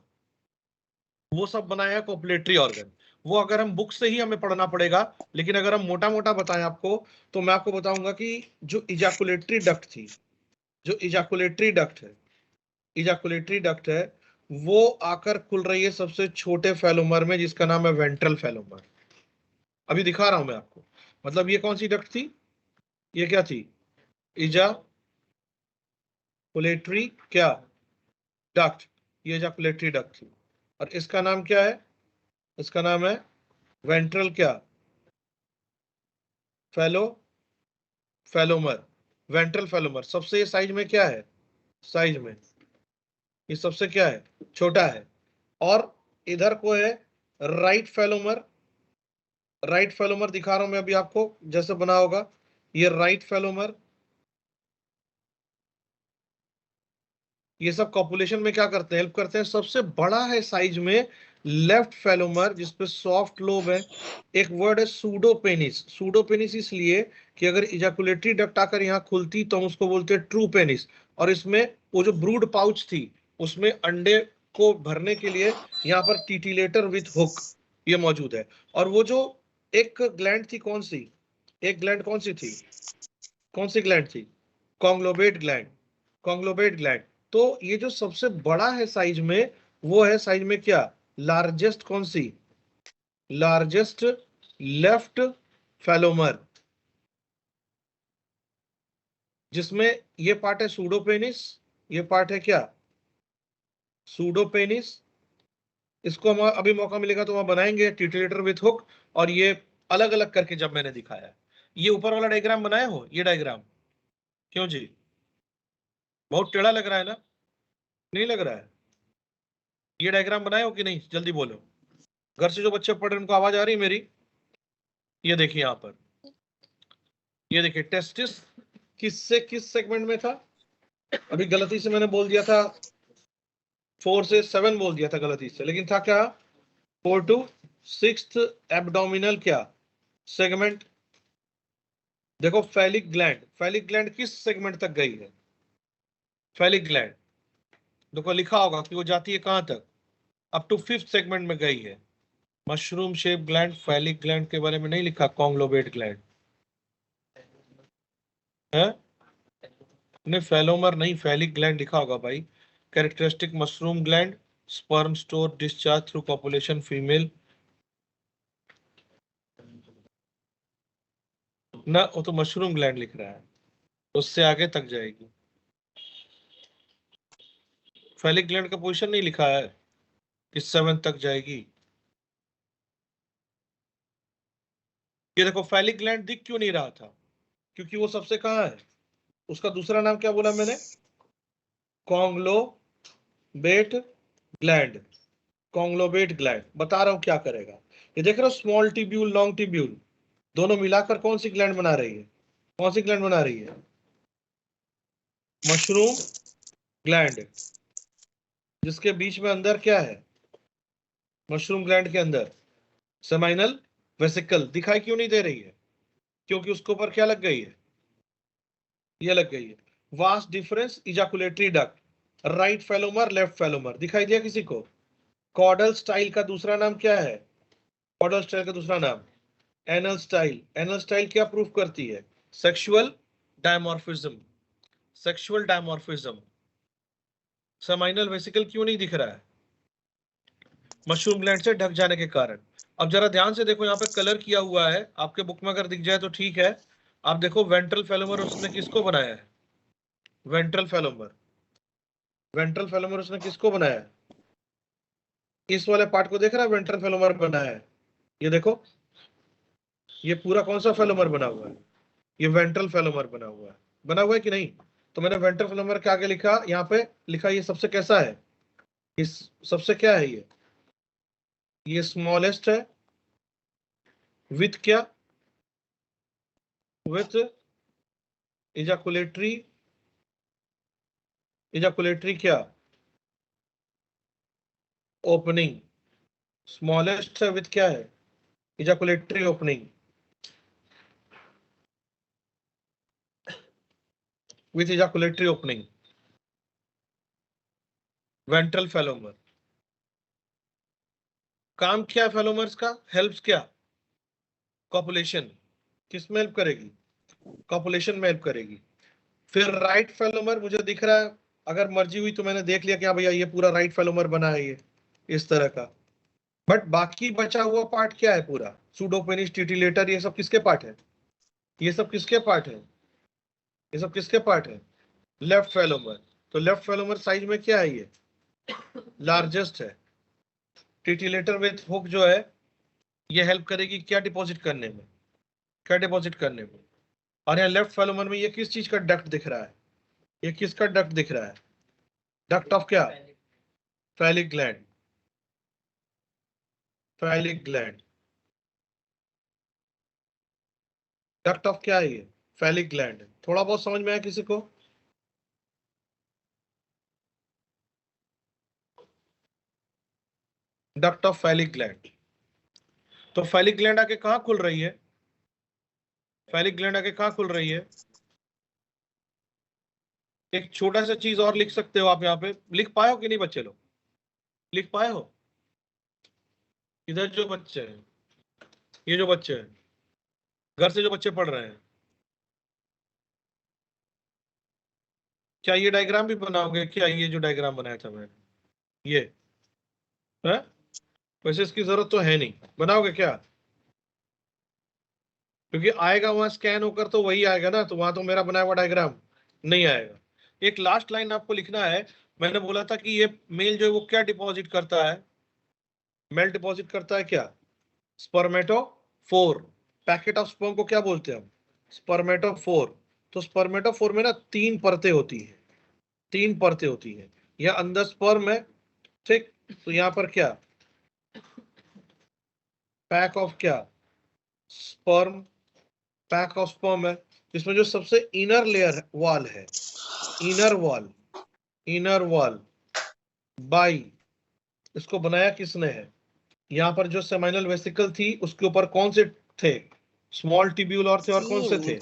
वो सब बनाया है कॉपुलेटरी ऑर्गन। वो अगर हम बुक से ही हमें पढ़ना पड़ेगा, लेकिन अगर हम मोटा मोटा बताएं आपको, तो मैं आपको बताऊंगा कि जो इजैकुलेटरी डक्ट थी, जो इजैकुलेटरी डक्ट है, इजैकुलेटरी डक्ट है, वो आकर खुल रही है सबसे छोटे फेलोमर में, जिसका नाम है वेंट्रल फेलोमर। अभी दिखा रहा हूं मैं आपको। मतलब ये कौन सी डक्ट थी, ये क्या थी, इजैकुलेटरी क्या डक्ट, ये इजैकुलेटरी डक्ट थी। और इसका नाम क्या है, इसका नाम है वेंट्रल क्या, फेलो, फेलोमर, वेंट्रल फेलोमर। सबसे ये साइज में क्या है, साइज में ये सबसे क्या है, छोटा है। और इधर को है राइट फेलोमर, राइट फेलोमर दिखा रहा हूं मैं अभी आपको, जैसे बना होगा ये राइट फेलोमर। ये सब कॉपुलेशन में क्या करते हैं, हेल्प करते हैं। सबसे बड़ा है साइज में लेफ्ट फेलोमर, जिसपे सॉफ्ट लोब है। एक वर्ड है सूडोपेनिस, सूडोपेनिस इसलिए कि अगर इजैकुलेटरी डक्ट आकर यहाँ खुलती तो हम उसको बोलते हैं ट्रू पेनिस। और इसमें वो जो ब्रूड पाउच थी, उसमें अंडे को भरने के लिए यहाँ पर टिटिलेटर विथ हुक ये मौजूद है। और वो जो एक ग्लैंड थी, कौन सी, एक ग्लैंड कौन सी थी, कौन सी ग्लैंड थी, कॉन्ग्लोबेट ग्लैंड, कॉन्ग्लोबेट ग्लैंड। तो ये जो सबसे बड़ा है साइज में, वो है साइज में क्या, लार्जेस्ट कौन सी, लार्जेस्ट लेफ्ट फेलोमर, जिसमें ये पार्ट है सूडोपेनिस, ये पार्ट है क्या, सूडोपेनिस। इसको हम अभी मौका मिलेगा तो वहां बनाएंगे टिटिलेटर विथ हुक। और ये अलग अलग करके जब मैंने दिखाया, ये ऊपर वाला डायग्राम बनाए हो, ये डायग्राम, क्यों जी, बहुत टेढ़ा लग रहा है ना, नहीं लग रहा है, ये डायग्राम बनाए हो कि नहीं, जल्दी बोलो। घर से जो बच्चे पढ़ रहे हैं उनको आवाज आ रही है मेरी। ये देखिए यहाँ पर, ये देखिए टेस्टिस किससे किस सेगमेंट में था, अभी गलती से मैंने बोल दिया था 4 से 7 बोल दिया था गलती से, लेकिन था क्या 4 to 6th एब्डोमिनल क्या सेगमेंट। देखो फैलिक ग्लैंड, फैलिक ग्लैंड किस सेगमेंट तक गई है, फैलिक ग्लैंड देखो लिखा होगा कि वो जाती है कहां तक, अप टू 5th सेगमेंट में गई है। Mushroom shape gland, phallic gland के बारे में नहीं लिखा, कॉन्ग्लोबेट ग्लैंड है, नहीं फेलोमर नहीं, फैलिक ग्लैंड लिखा होगा भाई। Characteristic mushroom gland, sperm store discharge through copulation female ना, वो तो मशरूम ग्लैंड लिख रहा है, उससे आगे तक जाएगी। फैलिक ग्लैंड का पोजीशन नहीं लिखा है कि 7 तक जाएगी। ये देखो फैलिक ग्लैंड दिख क्यों नहीं रहा था, क्योंकि वो सबसे कहाँ है, उसका दूसरा नाम क्या बोला मैंने, कॉन्ग्लोबेट ग्लैंड। कॉन्ग्लोबेट ग्लैंड बता रहा हूं क्या करेगा। ये देख रहे हो स्मॉल टिब्यूल लॉन्ग टिब्यूल दोनों मिलाकर कौन सी ग्लैंड बना रही है, कौन सी ग्लैंड बना रही है, मशरूम ग्लैंड, जिसके बीच में अंदर क्या है, मशरूम ग्लैंड के अंदर सेमाइनल वेसिकल दिखाई क्यों नहीं दे रही है, क्योंकि उसके ऊपर क्या लग गई है, ये लग गई है vas deferens ejaculatory duct, right phallomere left phallomere दिखाई दिया किसी को। कॉर्डल स्टाइल का दूसरा नाम क्या है, कॉर्डल स्टाइल का दूसरा नाम एनल स्टाइल। एनल स्टाइल क्या प्रूफ करती है, sexual dimorphism, sexual dimorphism. Seminal vesicle क्यों नहीं दिख रहा है, मशरूम ग्लैंड से ढक जाने के कारण। अब जरा ध्यान से देखो, यहाँ पे कलर किया हुआ है, आपके बुक में अगर दिख जाए तो ठीक है। आप देखो वेंट्रल फेलोमर उसने किसको बनाया है, वेंट्रल फेलोमर, वेंट्रल फेलोमर उसने किसको बनाया है, इस वाले पार्ट को देख रहा है, वेंट्रल फेलोमर बनाया है। ये देखो ये पूरा कौन सा फेलोमर बना हुआ है, ये वेंट्रल फेलोमर बना हुआ है, बना हुआ है कि नहीं। तो मैंने वेंट्रल फेलोमर के आगे लिखा, यहाँ पे लिखा ये सबसे कैसा है, इस सबसे क्या है, ये स्मॉलेस्ट है विथ क्या, विथ इजाकुलेटरी, इजाकुलेटरी क्या ओपनिंग, स्मॉलेस्ट है विथ क्या है, इजाकुलेटरी ओपनिंग, विथ इजाकुलेटरी ओपनिंग, वेंट्रल फेलोमर। काम क्या है फेलोमर्स का, हेल्प्स क्या, कॉपुलेशन, किस में हेल्प करेगी, कॉपुलेशन में हेल्प करेगी। फिर राइट फेलोमर मुझे दिख रहा है, अगर मर्जी हुई तो मैंने देख लिया कि हाँ भैया ये पूरा राइट फेलोमर बना है, ये इस तरह का। बट बाकी बचा हुआ पार्ट क्या है पूरा, सूडोपेनिस टिटिलेटर, ये सब किसके पार्ट है, ये सब किसके पार्ट है, ये सब किसके पार्ट है, लेफ्ट फेलोमर। तो लेफ्ट फेलोमर साइज में क्या है, ये लार्जेस्ट है। टिटिलेटर विथ हुक जो है ये हेल्प करेगी क्या डिपॉजिट करने में, क्या डिपॉजिट करने में। और यहाँ लेफ्ट फेलोमर में ये किस चीज का डक्ट दिख रहा है, ये किसका डक्ट दिख रहा है, डक्ट ऑफ क्या, phallic gland, phallic gland, duct of क्या है ये, फैलिक ग्लैंड। थोड़ा बहुत समझ में आया किसी को, डक्ट ऑफ फैलिक ग्लैंड। तो फैलिक ग्लैंड आके कहां खुल रही है, फैलिक ग्लैंड आके कहां खुल रही है। एक छोटा सा चीज और लिख सकते हो आप, यहाँ पे लिख पाए हो कि नहीं बच्चे लोग, लिख पाए हो, इधर जो बच्चे हैं, ये जो बच्चे हैं घर से जो बच्चे पढ़ रहे हैं, क्या ये डायग्राम भी बनाओगे क्या, ये जो डायग्राम बनाया था मैंने ये है, वैसे इसकी जरूरत तो है नहीं, बनाओगे क्या, क्योंकि आएगा वहां स्कैन होकर तो वही आएगा ना, तो वहां तो मेरा बनाया हुआ डायग्राम नहीं आएगा। एक लास्ट लाइन आपको लिखना है, मैंने बोला था कि ये मेल जो है वो क्या डिपॉजिट करता है, मेल डिपॉजिट करता है क्या, स्पर्मेटोफोर। पैकेट ऑफ स्पर्म को क्या बोलते हैं हम, स्पर्मेटोफोर। तो स्पर्मेटोफोर में ना 3 परतें होती है, 3 परतें होती है, यह अंदर स्पर्म है, ठीक। तो यहाँ पर क्या, पैक ऑफ क्या, स्पर्म, पैक ऑफ स्पर्म है, जिसमें जो सबसे इनर लेयर वॉल है, inner wall, inner wall by, इसको बनाया किसने है, यहाँ पर जो सेमाइनल वेसिकल थी उसके ऊपर कौन से थे, स्मॉल टिब्यूल और थे, और कौन से थे,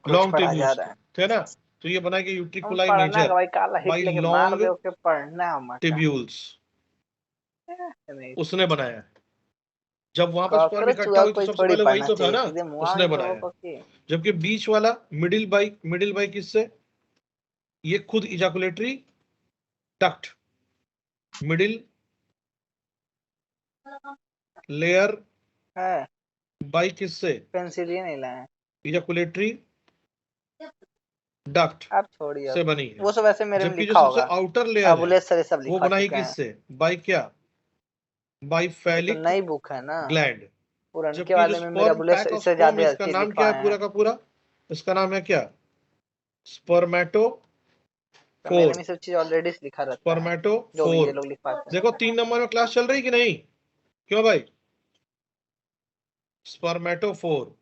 लॉन्ग टिब्यूल्स थे ना। तो ये बनाया कि यूट्रिकुलाई मेजर बाई लॉन्ग टिब्यूल्स, उसने बनाया है। जब वहां पर स्पर्म इकट्ठा हुई तो सबसे पहले वही तो था ना, उसने बनाया। जबकि बीच वाला मिडिल बाई किससे, ये खुद इजाकुलेटरी डक्ट, मिडिल लेयर है बाई किससे? पेंसिल ही नहीं लाए। इजैकुलेटरी डक्ट आप छोड़िए, से अब बनी है। वो सब ऐसे मेरे में जबकि जो लिखा सबसे होगा। आउटर लेयर है बुलेट सर ये सब वो लिखा बनाई चुके हैं। किससे? बाई क्या? बाई ये तो फैलिक नई बुक है ना, ग्लैंड। पुरनके जबकि जो वाले में मेरा sperm bullet pack sir of इससे स्पर्म ज्यादा इसका चीज नाम क्या है लिखवाए पूरा हैं। का पूरा? इसका नाम है क्या? तो मेरे स्पर्मेटोफोर। में सब चीज ऑलरेडी लिखा रहता है, जो भी ये स्पर्मेटोफोर। लोग लिखवाते हैं। देखो 3 नंबर में क्लास चल रही कि नहीं? क्यों भाई? स्पर्मेटोफोर।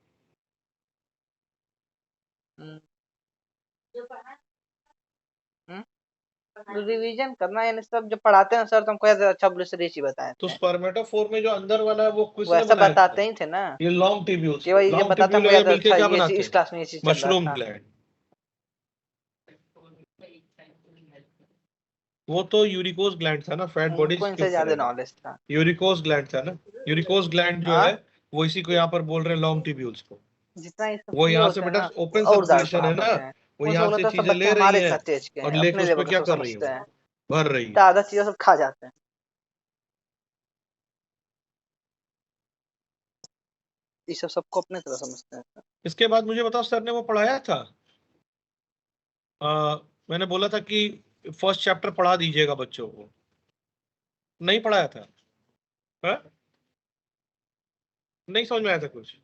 रिवीजन करना, यानी सब जब पढ़ाते हैं सर तो हम कहते हैं अच्छा बुलेट सर ये चीज बताए तो थे, स्पर्मेटोफोर में जो अंदर वाला है वो वो किसने ऐसा बनाया बताते था? ही थे ना ये लॉन्ग ट्यूब्यूल्स। कि भाई ये लॉन्ग बताते ट्यूब्यूल हमको और ये याद है, मिलके अच्छा क्या ये बनाते इस हैं? क्लास में ये चीज चल रहा मशरूम था। ग्लैंड। वो तो यूरिकोस ग्लैंड था ना, फैट उनको बॉडीज के इनसे ऊपर ज्यादा है वो। नॉलेज था। यूरिकोस ग्लैंड था ना। यूरिकोस ग्लैंड जो हाँ, है वो इसी को यहाँ पर बोल रहे हैं लॉन्ग ट्यूब्यूल्स को। जितना ये सब वो किए यहाँ से होते हैं बेटा ना, ओपन वो और ज्यादा सर्कुलेशन पढ़ा है ना, पाते हैं। वो उनसे यहाँ बोला से तो सब चीजें बच्चे ले रही हमारे हैं साथ तेज के और हैं, लेके अपने उस पर लेवल का क्या सब कर रही है समझते वो? हैं, भर रही तो है। आधा चीजें सब खा जाते हैं। ये सब सबको अपने तरह समझते हैं। इसके बाद मुझे बताओ सर ने वो पढ़ाया था? मैंने बोला था कि फर्स्ट चैप्टर पढ़ा दीजिएगा बच्चों को, नहीं पढ़ाया था? है? नहीं समझ में आया था कुछ?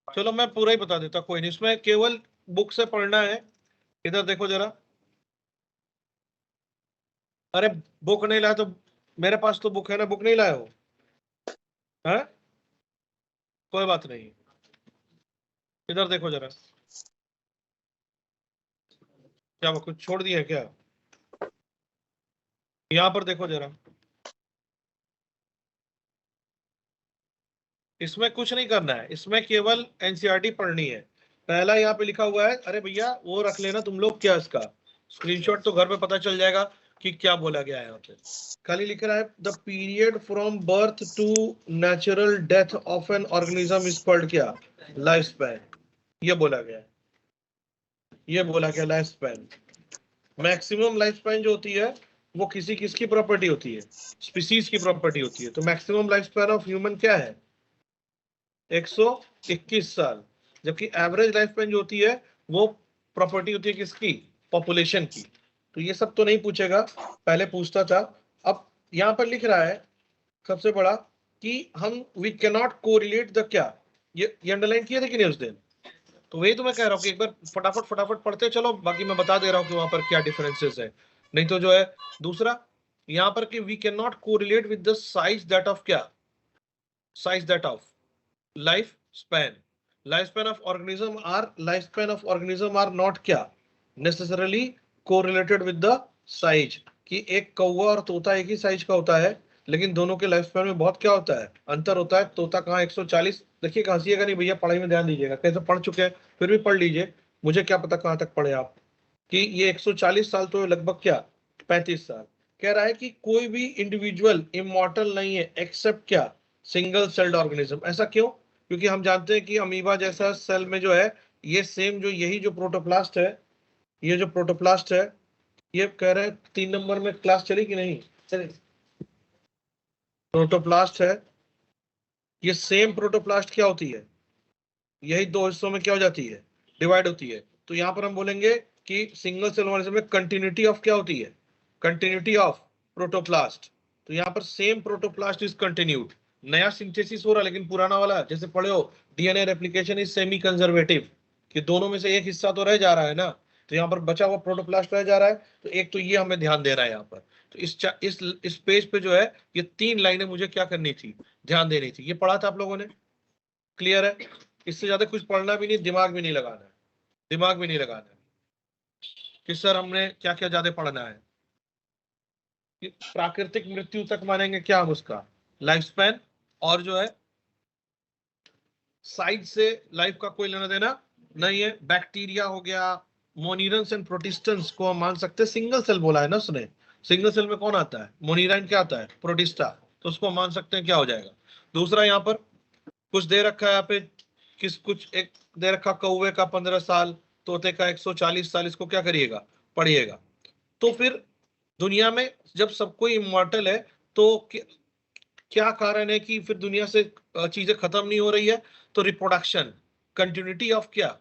चलो मैं पूरा ही बता देता, कोई नहीं, इसमें केवल बुक से पढ़ना है। इधर देखो जरा। अरे बुक नहीं लाया तो मेरे पास तो बुक है ना, बुक नहीं लाया हो? है? कोई बात नहीं, इधर देखो जरा। क्या वो कुछ छोड़ दिया है क्या? यहाँ पर देखो जरा। इसमें कुछ नहीं करना है, इसमें केवल एनसीईआरटी पढ़नी है। पहला यहाँ पे लिखा हुआ है, अरे भैया वो रख लेना तुम लोग, क्या इसका स्क्रीनशॉट, तो घर पे पता चल जाएगा कि क्या बोला गया है यहाँ पे। खाली लिख रहा है the period from birth to natural death of an organism is called क्या? Life span. ये बोला गया है, ये बोला गया life span. Maximum life span जो होती है वो किसी किसकी प्रॉपर्टी होती है? स्पीसीज की प्रॉपर्टी होती है। तो maximum life span of human क्या है? 121 साल। जबकि एवरेज लाइफ स्पैन जो होती है वो प्रॉपर्टी होती है किसकी? पॉपुलेशन की। तो ये सब तो नहीं पूछेगा, पहले पूछता था। अब यहाँ पर लिख रहा है सबसे बड़ा कि हम we can not correlate the क्या, ये अंडरलाइन किया था कि नहीं उस दिन? तो वही तो मैं कह रहा हूँ कि एक बार फटाफट फटाफट पढ़ते चलो, बाकी मैं बता दे रहा हूँ कि वहां पर क्या डिफरेंसेस है। नहीं तो जो है दूसरा यहाँ पर कि we can not correlate with the size that of क्या? Size that of life span. Life span of organism are, life span of organism are not क्या necessarily correlated with the size. कि एक कौवा और तोता एक ही साइज का होता है, लेकिन दोनों के लाइफ स्पैन में बहुत क्या होता है? अंतर होता है। तोता कहाँ 140, देखिए हंसीएगा नहीं भैया, पढ़ाई में ध्यान दीजिएगा, कैसे पढ़ चुके हैं फिर भी पढ़ लीजिए, मुझे क्या पता कहाँ तक पढ़े आप। कि ये 140 साल तो लगभग क्या 35 साल। कह रहा है कि कोई भी इंडिविजुअल इमॉर्टल नहीं है एक्सेप्ट क्या? Single celled organism. ऐसा क्यों? क्योंकि हम जानते हैं कि अमीबा जैसा सेल में जो है ये सेम जो यही जो प्रोटोप्लास्ट है, ये जो प्रोटोप्लास्ट है, ये कह रहे हैं 3 नंबर में क्लास चली कि नहीं चली? प्रोटोप्लास्ट है, ये सेम प्रोटोप्लास्ट क्या होती है? यही दो हिस्सों में क्या हो जाती है? डिवाइड होती है। तो यहां पर हम बोलेंगे कि सिंगल सेल ऑर्गेनिज्म में कंटिन्यूटी ऑफ क्या होती है? Continuity of protoplast. तो यहाँ पर सेम प्रोटोप्लास्ट इज कंटिन्यूड। नया सिंथेसिस हो रहा है लेकिन पुराना वाला जैसे पढ़े हो DNA replication is semi conservative, कि दोनों में से एक हिस्सा तो रह जा रहा है ना, तो यहाँ पर बचा हुआ प्रोटोप्लास्ट रह जा रहा है। तो एक तो ये हमें ध्यान देना है यहाँ पर। तो इस पेज पे जो है ये 3 लाइनें मुझे क्या करनी थी? ध्यान देनी थी। ये पढ़ा था आप लोगों ने? क्लियर है? इससे ज्यादा कुछ पढ़ना भी नहीं, दिमाग भी नहीं लगाना है, दिमाग भी नहीं लगाना है कि सर हमने क्या क्या ज्यादा पढ़ना है। कि प्राकृतिक मृत्यु तक मानेंगे क्या हम उसका? Life span. और जो है साइज से लाइफ का कोई लेना देना नहीं है। बैक्टीरिया हो गया, मोनिरन्स एंड प्रोटिस्टन्स को हम मान सकते हैं, सिंगल सेल बोला है ना उसने, सिंगल सेल में कौन आता है? मोनिराइन क्या आता है? प्रोटिस्टा। तो उसको मान सकते हैं क्या हो जाएगा। दूसरा यहाँ पर कुछ दे रखा है यहाँ पे, किस कुछ एक दे रखा कौवे का 15 साल, तोते का 140 साल, इसको क्या करिएगा? पढ़िएगा। तो फिर दुनिया में जब सब कोई इमॉर्टल है तो क्या कारण है कि फिर दुनिया से चीजें खत्म नहीं हो रही है? तो रिप्रोडक्शन, कंटिन्यूटी ऑफ क्या,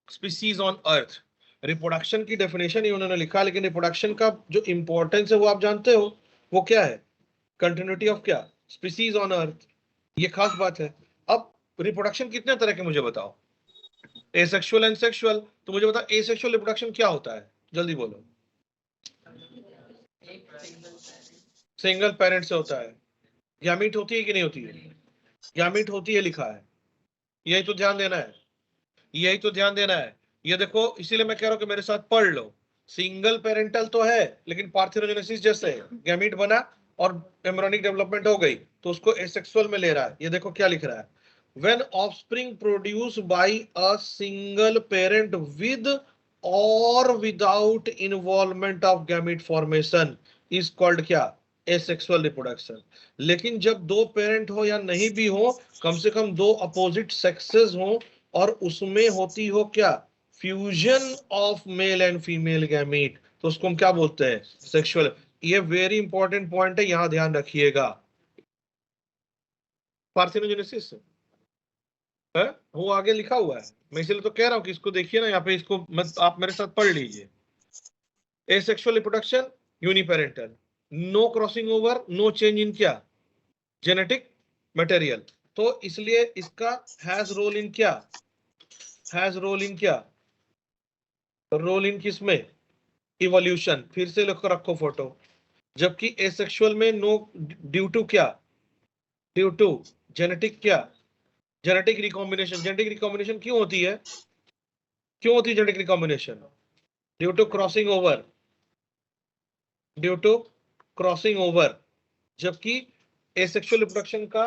स्पीसीज ऑन अर्थ। रिप्रोडक्शन की डेफिनेशन ही उन्होंने लिखा, लेकिन रिप्रोडक्शन का जो इंपॉर्टेंस है वो आप जानते हो, वो क्या है? कंटिन्यूटी ऑफ क्या, स्पीसीज ऑन अर्थ। ये खास बात है। अब रिप्रोडक्शन कितने तरह के मुझे बताओ? Asexual and sexual. तो मुझे बता एसेक्सुअल रिप्रोडक्शन क्या होता है, जल्दी बोलो। सिंगल पेरेंट से होता है। गैमीट होती है कि नहीं होती है? गैमीट होती है, लिखा है। यही तो ध्यान देना है, यही तो ध्यान देना है। ये देखो, इसीलिए मैं कह रहा हूं कि मेरे साथ पढ़ लो। सिंगल पेरेंटल तो है, लेकिन पार्थेनोजेनेसिस जैसे गैमीट बना और एम्ब्रियोनिक डेवलपमेंट हो गई, तो उसको एसेक्सुअल में ले रहा है। ये देखो क्या लिख रहा है, when offspring produce by a single parent with और without involvement of gamete formation is called क्या, एसेक्सुअल रिप्रोडक्शन। लेकिन जब दो पेरेंट हो या नहीं भी हो, कम से कम दो अपोजिट सेक्सेस हो और उसमें होती हो क्या, fusion of male and female gamete, तो उसको हम क्या बोलते हैं, सेक्सुअल। ये वेरी इंपॉर्टेंट पॉइंट है, यहां ध्यान रखिएगा। पार्थेनोजेनेसिस है वो आगे लिखा हुआ है, मैं इसलिए तो कह रहा हूं कि इसको देखिए ना, यहाँ पे इसको आप मेरे साथ पढ़ लीजिए। Asexual reproduction uniparental, no crossing over, no change in क्या, जेनेटिक मटेरियल। तो इसलिए इसका हैज रोल इन क्या, हैज रोल इन क्या, रोल इन किसमें, इवोल्यूशन। फिर से लिख कर रखो फोटो। जबकि एसेक्सुअल में नो, ड्यू टू क्या, ड्यू टू जेनेटिक क्या, जेनेटिक रिकॉम्बिनेशन। जेनेटिक रिकॉम्बिनेशन क्यों होती है, क्यों होती है genetic recombination? Due to crossing over, due to crossing over. जबकि एसेक्सुअल रिप्रोडक्शन का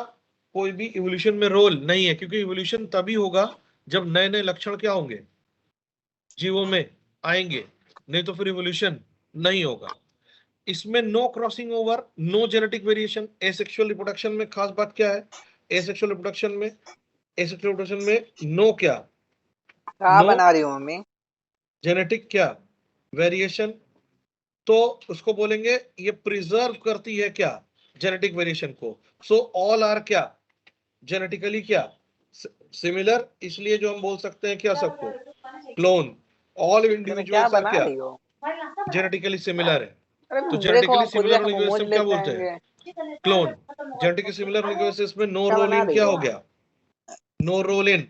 कोई भी इवोल्यूशन में रोल नहीं है, क्योंकि इवोल्यूशन तभी होगा जब नए नए लक्षण क्या होंगे, जीवों में आएंगे, नहीं तो फिर इवोल्यूशन नहीं होगा। इसमें no crossing over, no genetic variation. Asexual reproduction में खास बात क्या है, एसेक्सुअल रिप्रोडक्शन में, एसेक्सुअल रिप्रोडक्शन में नो क्या, क्या नो बना रही हूँ मम्मी? जेनेटिक क्या, वेरिएशन। तो उसको बोलेंगे ये प्रिजर्व करती है क्या, जेनेटिक वेरिएशन को। सो ऑल आर क्या, जेनेटिकली क्या, सिमिलर। इसलिए जो हम बोल सकते हैं क्या सबको, क्लोन। ऑल क्या इंडिविजुअल्स आर बना क्या, रही हो? जेनेटिकली सिमिलर है। अरे तो मेरे को जेनेटिकली आप खुद सिमिलर जाके होने की वजह मोमोज से हम क्या लेते बोलते हैं, आएंगे। क्लोन। जेनेटिकली सिमिलर होने की वजह से इसमें नो क्या रोल बना इन रही क्या हो? हो गया, नो रोल इन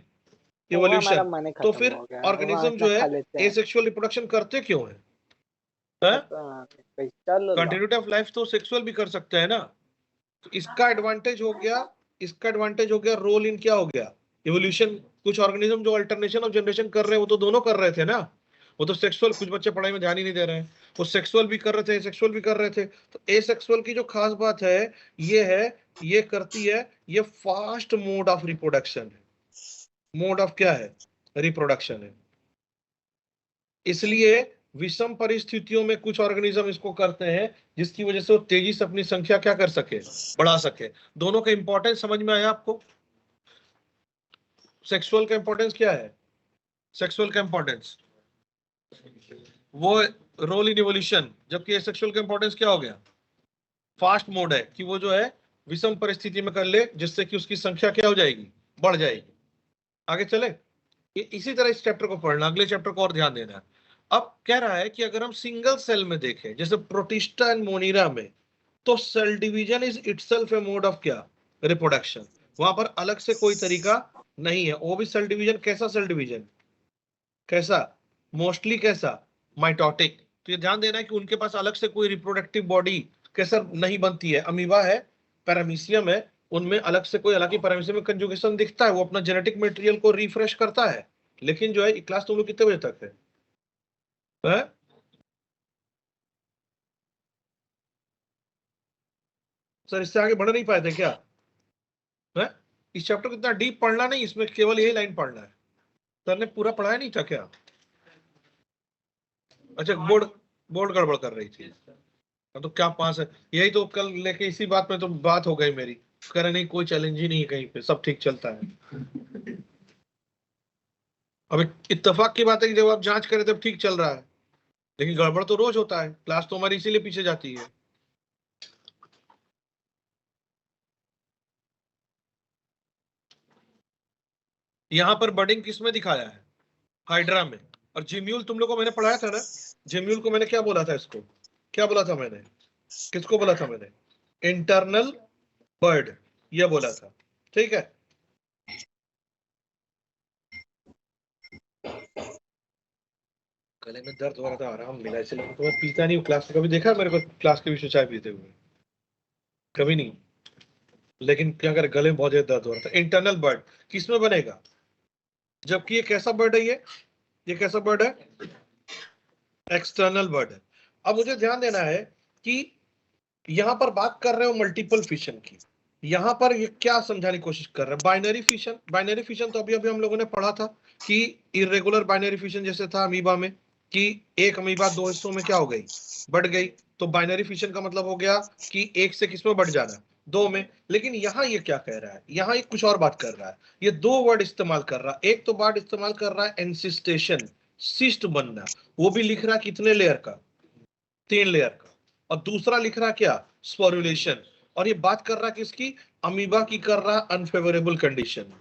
वो हमारा इवोल्यूशन। मन ही तो खत्म फिर हो गया, वहाँ ऑर्गेनिज्म इतना जो है खा लेते हैं। एसेक्सुअल रिप्रोडक्शन करते क्यों है? पता नहीं, चलो लो। कंटिन्यूटी ऑफ लाइफ तो सेक्सुअल भी कर सकते हैं ना। तो इसका एडवांटेज हो गया, इसका एडवांटेज हो गया, रोल इन क्या हो गया, इवोल्यूशन। कुछ ऑर्गेनिज्म जो अल्टरनेशन ऑफ जनरेशन कर रहे हैं, वो तो दोनों कर रहे थे ना। वो तो सेक्सुअल, कुछ बच्चे पढ़ाई में ध्यान ही नहीं दे रहे हैं, वो सेक्सुअल भी कर रहे थे, सेक्सुअल भी कर रहे थे। तो एसेक्सुअल की जो खास बात है, ये है, ये करती है, ये फास्ट मोड ऑफ रिप्रोडक्शन है। मोड ऑफ क्या है, रिप्रोडक्शन है। इसलिए विषम परिस्थितियों में कुछ ऑर्गेनिज्म इसको करते हैं, जिसकी वजह से वो तेजी से अपनी संख्या क्या कर सके, बढ़ा सके। दोनों का इंपॉर्टेंस समझ में आया आपको? सेक्सुअल का इंपॉर्टेंस क्या है, सेक्सुअल का इंपॉर्टेंस वो रोल इन इवोल्यूशन। जबकि सेक्सुअल का इंपॉर्टेंस क्या हो गया, फास्ट मोड है, कि वो जो है विषम परिस्थिति में कर ले, जिससे कि उसकी संख्या क्या हो जाएगी, बढ़ जाएगी। आगे चले, इसी तरह इस चैप्टर को पढ़ना, अगले चैप्टर को और ध्यान देना है। अब कह रहा है कि अगर हम सिंगल सेल में देखें, जैसे प्रोटिस्टा एंड मोनिरा में, तो cell division is itself a mode of क्या, रिप्रोडक्शन। वहां पर अलग से कोई तरीका नहीं है। वो भी सेल डिवीजन, कैसा सेल डिवीजन, कैसा, मोस्टली कैसा, माइटोटिक। तो ये ध्यान देना है कि उनके पास अलग से कोई रिप्रोडक्टिव बॉडी कैसा नहीं बनती है। अमीबा है, पैरामीशियम है, उनमें अलग से कोई, हालांकि पैरामीशियम में कंजुगेशन दिखता है, वो अपना जेनेटिक मटेरियल को रिफ्रेश करता है। लेकिन जो है, क्लास तुम लोग कितने बजे तक है? सर इससे आगे बढ़ नहीं पाए थे क्या है? इस चैप्टर को इतना डीप पढ़ना नहीं, इसमें केवल यही लाइन पढ़ना है। सर ने पूरा पढ़ाया नहीं था क्या? अच्छा, बोर्ड, बोर्ड गड़बड़ कर रही थी। तो क्या पास है, यही तो कल लेके इसी बात में तो बात हो गई मेरी। कह रहे नहीं, कोई चैलेंज ही नहीं है कहीं पे, सब ठीक चलता है। अब इत्तेफाक की बात है कि जब आप जांच करें तब ठीक चल रहा है, लेकिन गड़बड़ तो रोज होता है। क्लास तो हमारी इसीलिए पीछे जाती है। यहाँ पर बडिंग किस में दिखाया है? हाइड्रा में। और जिम्यूल तुम लोग को मैंने पढ़ाया था ना, जिम्यूल को मैंने क्या बोला था? इसको क्या बोला था मैंने? किसको बोला था मैंने? इंटरनल बर्ड, ये बोला था। ठीक है, गले में दर्द हो रहा था, आराम मिला, इसलिए तो मैं पीता नहीं हूँ क्लास में। कभी देखा है मेरे को क्लास के बीच में चाय पीते हुए? कभी नहीं। लेकिन क्या करे, गले में बहुत ज्यादा दर्द हो रहा था। इंटरनल बर्ड किसमें बनेगा? जबकि ये कैसा बर्ड है? ये कैसा बर्ड है? एक्सटर्नल बर्ड है। अब मुझे ध्यान देना है कि यहां पर बात कर रहे हो मल्टीपल फिशन की। यहां पर ये क्या समझाने की कोशिश कर रहे हैं? Binary fission. बाइनरी फिशन तो अभी अभी हम लोगों ने पढ़ा था कि इरेगुलर बाइनरी फिशन जैसे था अमीबा में, कि एक अमीबा दो हिस्सों में क्या हो गई? बढ़ गई। तो बाइनरी फिशन का मतलब हो गया कि एक से किस में बढ़ जाना? दो में। लेकिन यहाँ ये क्या कह रहा है? यहाँ ये कुछ और बात कर रहा है। ये दो वर्ड इस्तेमाल कर रहा है। एक तो वर्ड इस्तेमाल कर रहा है एंसिस्टेशन, सिस्ट बनना। वो भी लिख रहा है कितने लेयर का? 3 लेयर का। और दूसरा लिख रहा क्या? स्पोरुलेशन। और ये बात कर रहा किसकी? अमीबा की कर रहा है, अनफेवरेबल कंडीशन में।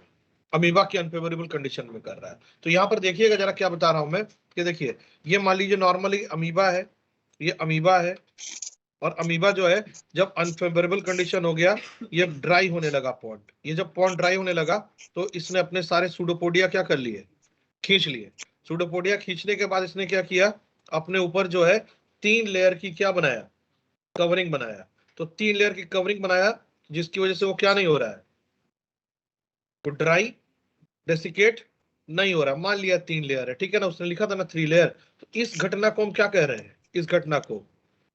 अमीबा की अनफेवरेबल कंडीशन में कर रहा है। तो यहां पर देखिएगा जरा क्या बता रहा हूं मैं, कि देखिए ये मान लीजिए नॉर्मली अमीबा है, ये अमीबा है। और अमीबा जो है जब अनफेवरेबल कंडीशन हो गया, ये ड्राई होने लगा पॉन्ड। ये जब पॉन्ड ड्राई होने लगा तो इसने अपने सारे सूडोपोडिया क्या कर लिए? खींच लिए। सूडोपोडिया खींचने के बाद इसने क्या किया? अपने ऊपर जो है 3 लेयर की क्या बनाया? कवरिंग बनाया। तो 3 लेयर की कवरिंग बनाया, जिसकी वजह से वो क्या नहीं हो रहा है? वो ड्राई डेसिकेट नहीं हो रहा। मान लिया 3 लेयर है, ठीक है ना, उसने लिखा था ना 3 लेयर। तो इस घटना को हम क्या कह रहे हैं? इस घटना को,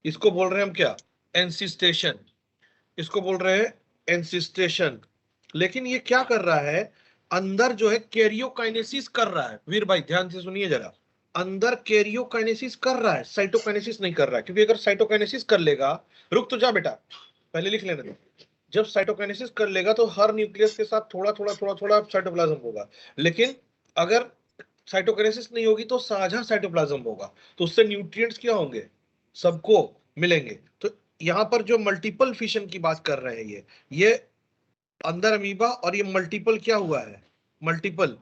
इसको बोल रहे हैं हम क्या? एंसिस्टेशन। इसको बोल रहे हैं एंसिस्टेशन। लेकिन ये क्या कर रहा है? अंदर जो है कैरियोकाइनेसिस कर रहा है। वीर भाई ध्यान से सुनिए जरा, अंदर कैरियोकाइनेसिस कर रहा है, साइटोकाइनेसिस नहीं कर रहा है। क्योंकि अगर साइटोकाइनेसिस कर लेगा, रुक तो जा बेटा, पहले लिख लेने दो। जब साइटोकाइनेसिस कर लेगा तो हर न्यूक्लियस के साथ थोड़ा थोड़ा थोड़ा थोड़ा साइटोप्लाज्म होगा। लेकिन अगर साइटोकाइनेसिस नहीं होगी तो साझा साइटोप्लाज्म होगा। तो उससे न्यूट्रिएंट्स क्या होंगे? सबको मिलेंगे। तो यहाँ पर जो मल्टीपल फिशन की बात कर रहे हैं, ये अंदर अमीबा, और ये मल्टीपल क्या हुआ है? मल्टीपल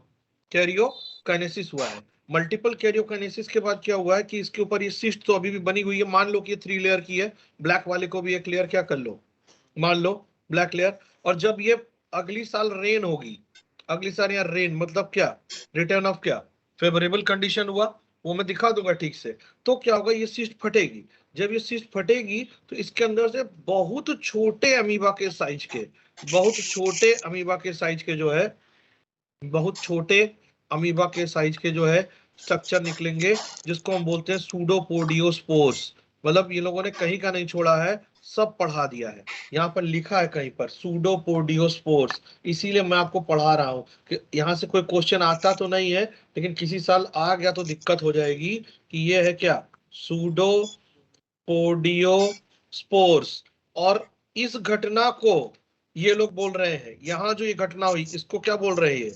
कैरियोकाइनेसिस हुआ है। मल्टीपल कैरियोकाइनेसिस के बाद क्या हुआ है कि इसके ऊपर ये सिस्ट तो अभी भी बनी हुई है। मान लो कि ये 3 लेयर की है, ब्लैक वाले को भी एक लेयर क्या कर लो, मान लो ब्लैक लेयर। और जब ये अगली साल रेन होगी, अगली साल यहाँ रेन मतलब क्या? रिटर्न ऑफ क्या? फेवरेबल कंडीशन हुआ, वो मैं दिखा दूंगा ठीक से। तो क्या होगा? ये सिस्ट फटेगी। जब ये सिस्ट फटेगी तो इसके अंदर से बहुत छोटे अमीबा के साइज के, बहुत छोटे अमीबा के साइज के जो है, बहुत छोटे अमीबा के साइज के जो है स्ट्रक्चर निकलेंगे, जिसको हम बोलते हैं सूडोपोडियोस्पोर्स। मतलब ये लोगों ने कहीं का नहीं छोड़ा है, सब पढ़ा दिया है। यहाँ पर लिखा है कहीं पर सूडोपोडियोस्पोर्स, इसीलिए मैं आपको पढ़ा रहा हूँ कि यहाँ से कोई क्वेश्चन आता तो नहीं है, लेकिन किसी साल आ गया तो दिक्कत हो जाएगी कि ये है क्या? सूडोपोडियोस्पोर्स। और इस घटना को ये लोग बोल रहे हैं, यहाँ जो ये घटना हुई इसको क्या बोल रहे हैं?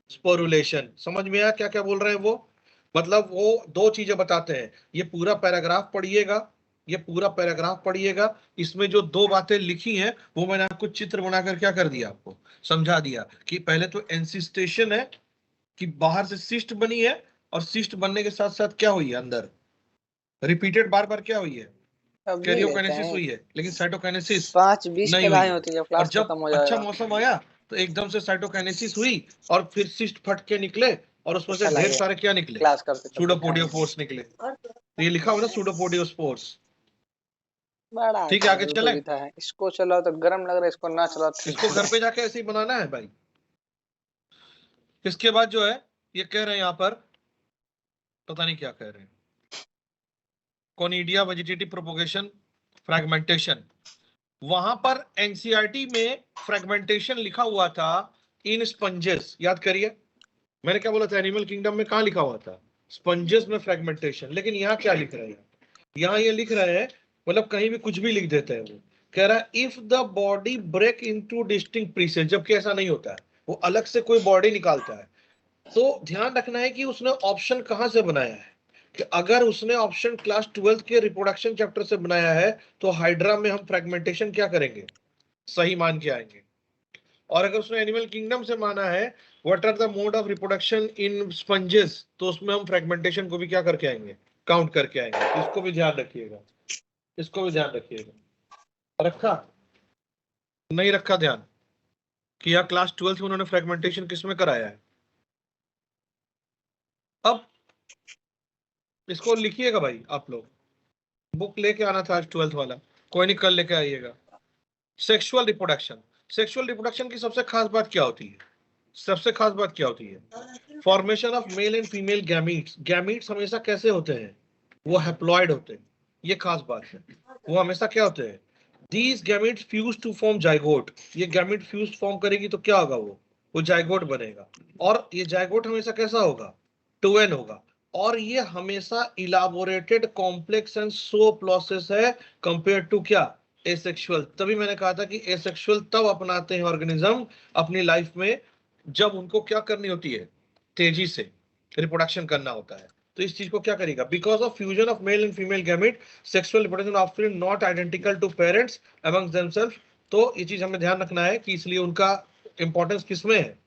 स्पोरुलेशन। समझ में आया क्या क्या बोल रहे हैं वो? मतलब वो दो चीजें बताते हैं। ये पूरा पैराग्राफ पढ़िएगा, ये पूरा पैराग्राफ पढ़िएगा। इसमें जो दो बातें लिखी हैं वो मैंने आपको चित्र बनाकर क्या कर दिया, आपको समझा दिया। कि पहले तो एंसिस्टेशन है, कि बाहर से सिस्ट बनी है, और सिस्ट बनने के साथ साथ क्या हुई है? अंदर रिपीटेड बार बार क्या हुई है? अब नहीं लेते कैरियोकाइनेसिस हैं। हुई है, लेकिन साइटोकाइनेसिस 5:20 नहीं पे हुई लाइन है। होती है जब और क्लास जब खत्म हो अच्छा जाएगा। मौसम आया तो एकदम से साइटोकाइनेसिस हुई, और फिर सिस्ट फट के निकले, और उसमें से चला ढेर गया सारे क्या निकले? क्लास करते करते सूडोपोडियोस्पोर्स निकले। तो ये लिखा हुआ ना सूडोपोडियोस्पोर्स। बड़ा ठीक है, आगे कंजूस चले। सुविधा है। इसको चलाओ तो गर्म लग रहा है, इसको ना चलाओ तो इसको ठंडा। घर पे जाके ऐसे ही बनाना है भाई। इसके बाद जो है ये कह रहे हैं यहाँ पर, पता नहीं क्या कह रहे हैं, कोनिडिया वेजिटेटिव प्रोपोगेशन फ्रैगमेंटेशन। वहां पर एनसीईआरटी में फ्रैगमेंटेशन लिखा हुआ था इन स्पंजेस। याद करिए मैंने क्या बोला था? एनिमल किंगडम में कहां लिखा हुआ था? स्पंजेस में फ्रैगमेंटेशन। लेकिन यहाँ क्या लिख रहे हैं? यहाँ ये लिख रहे हैं, मतलब कहीं भी कुछ भी लिख देते हैं। वो कह रहा है if the body break into distinct pieces, जबकि ऐसा नहीं होता है, वो अलग से कोई बॉडी निकालता है। तो ध्यान रखना है कि उसने ऑप्शन कहां से बनाया है, कि अगर उसने ऑप्शन क्लास 12 के रिप्रोडक्शन चैप्टर से बनाया है तो हाइड्रा में हम फ्रेगमेंटेशन क्या करेंगे? सही मान के आएंगे। और अगर उसने एनिमल किंगडम से माना है what are the mode of reproduction in sponges, तो उसमें हम फ्रेगमेंटेशन को भी क्या करके आएंगे, काउंट करके आएंगे। इसको भी ध्यान रखिएगा, इसको भी ध्यान रखिएगा। रखा नहीं रखा ध्यान कि यहाँ क्लास 12 में उन्होंने फ्रेगमेंटेशन किसमें कराया है। अब इसको लिखिएगा भाई, आप लोग बुक लेके आना था आज 12th वाला, कोई नहीं कल लेके आइएगा। सेक्सुअल रिप्रोडक्शन, सेक्सुअल रिप्रोडक्शन की सबसे खास बात क्या होती है, सबसे खास बात क्या होती है, formation of male and female gametes. Gametes हमेशा कैसे होते हैं, वो हैप्लॉइड होते हैं, ये खास बात है। वो हमेशा क्या होते हैं, these gametes fuse to form zygote. ये गैमीट फ्यूज फॉर्म करेगी तो क्या होगा, वो जाइगोट बनेगा। और ये जाइगोट हमेशा कैसा होगा, 2n होगा। और ये हमेशा elaborated complex and slow process है कंपेयर टू क्या, एसेक्सुअल। तभी मैंने कहा था कि एसेक्सुअल तब अपनाते हैं ऑर्गेनिज्म अपनी लाइफ में जब उनको क्या करनी होती है, तेजी से रिप्रोडक्शन करना होता है। तो इस चीज को क्या करेगा, because of fusion of male and female gamete sexual reproduction often not identical to parents amongst themself. तो ये चीज हमें ध्यान रखना है कि इसलिए उनका इंपॉर्टेंस किसमें है,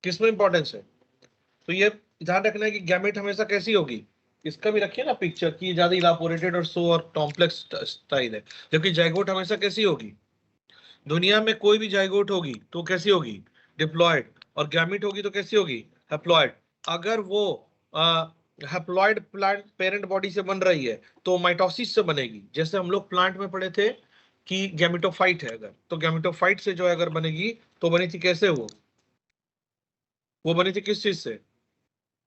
किसमें इंपॉर्टेंस है। तो ये ध्यान रखना है कि गैमेट हमेशा कैसी होगी, इसका भी रखिए ना पिक्चर की ज्यादा इलाबोरेटेड और सो और कॉम्प्लेक्स स्टाइल है। जबकि जाइगोट हमेशा कैसी होगी, दुनिया में कोई भी जाइगोट होगी तो कैसी होगी, डिप्लॉयड। और गैमेट होगी तो कैसी होगी, हैप्लॉयड। अगर वो हैप्लॉयड प्लांट पेरेंट बॉडी से बन रही है तो माइटोसिस से बनेगी। जैसे हम लोग प्लांट में पढ़े थे कि गैमेटोफाइट है, अगर तो गैमेटोफाइट से जो अगर बनेगी तो बनी थी कैसे, वो बनी थी किस चीज से,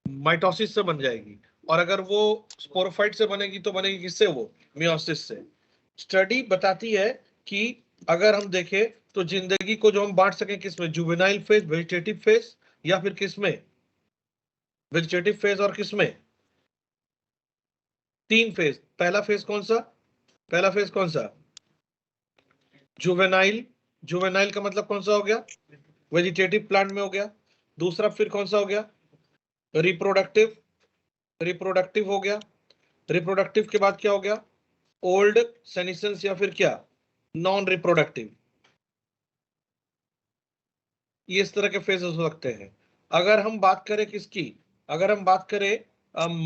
माइटोसिस से बन जाएगी। और अगर वो स्पोरोफाइट से बनेगी तो बनेगी किससे, वो मियोसिस से। स्टडी बताती है कि अगर हम देखें तो जिंदगी को जो हम बांट सकें किसमें, जुवेनाइल फेज, वेजिटेटिव फेज, या फिर किसमें, वेजिटेटिव फेज और किसमें, 3 फेज। पहला फेज कौन सा, पहला फेज कौन सा, जुवेनाइल। जुवेनाइल का मतलब कौन सा हो गया, वेजिटेटिव प्लांट में हो गया। दूसरा फिर कौन सा हो गया, रिप्रोडक्टिव, रिप्रोडक्टिव हो गया। रिप्रोडक्टिव के बाद क्या हो गया, ओल्ड सेनिसेंस या फिर क्या, नॉन रिप्रोडक्टिव। ये इस तरह के फेजेस हो सकते हैं। अगर हम बात करें किसकी, अगर हम बात करें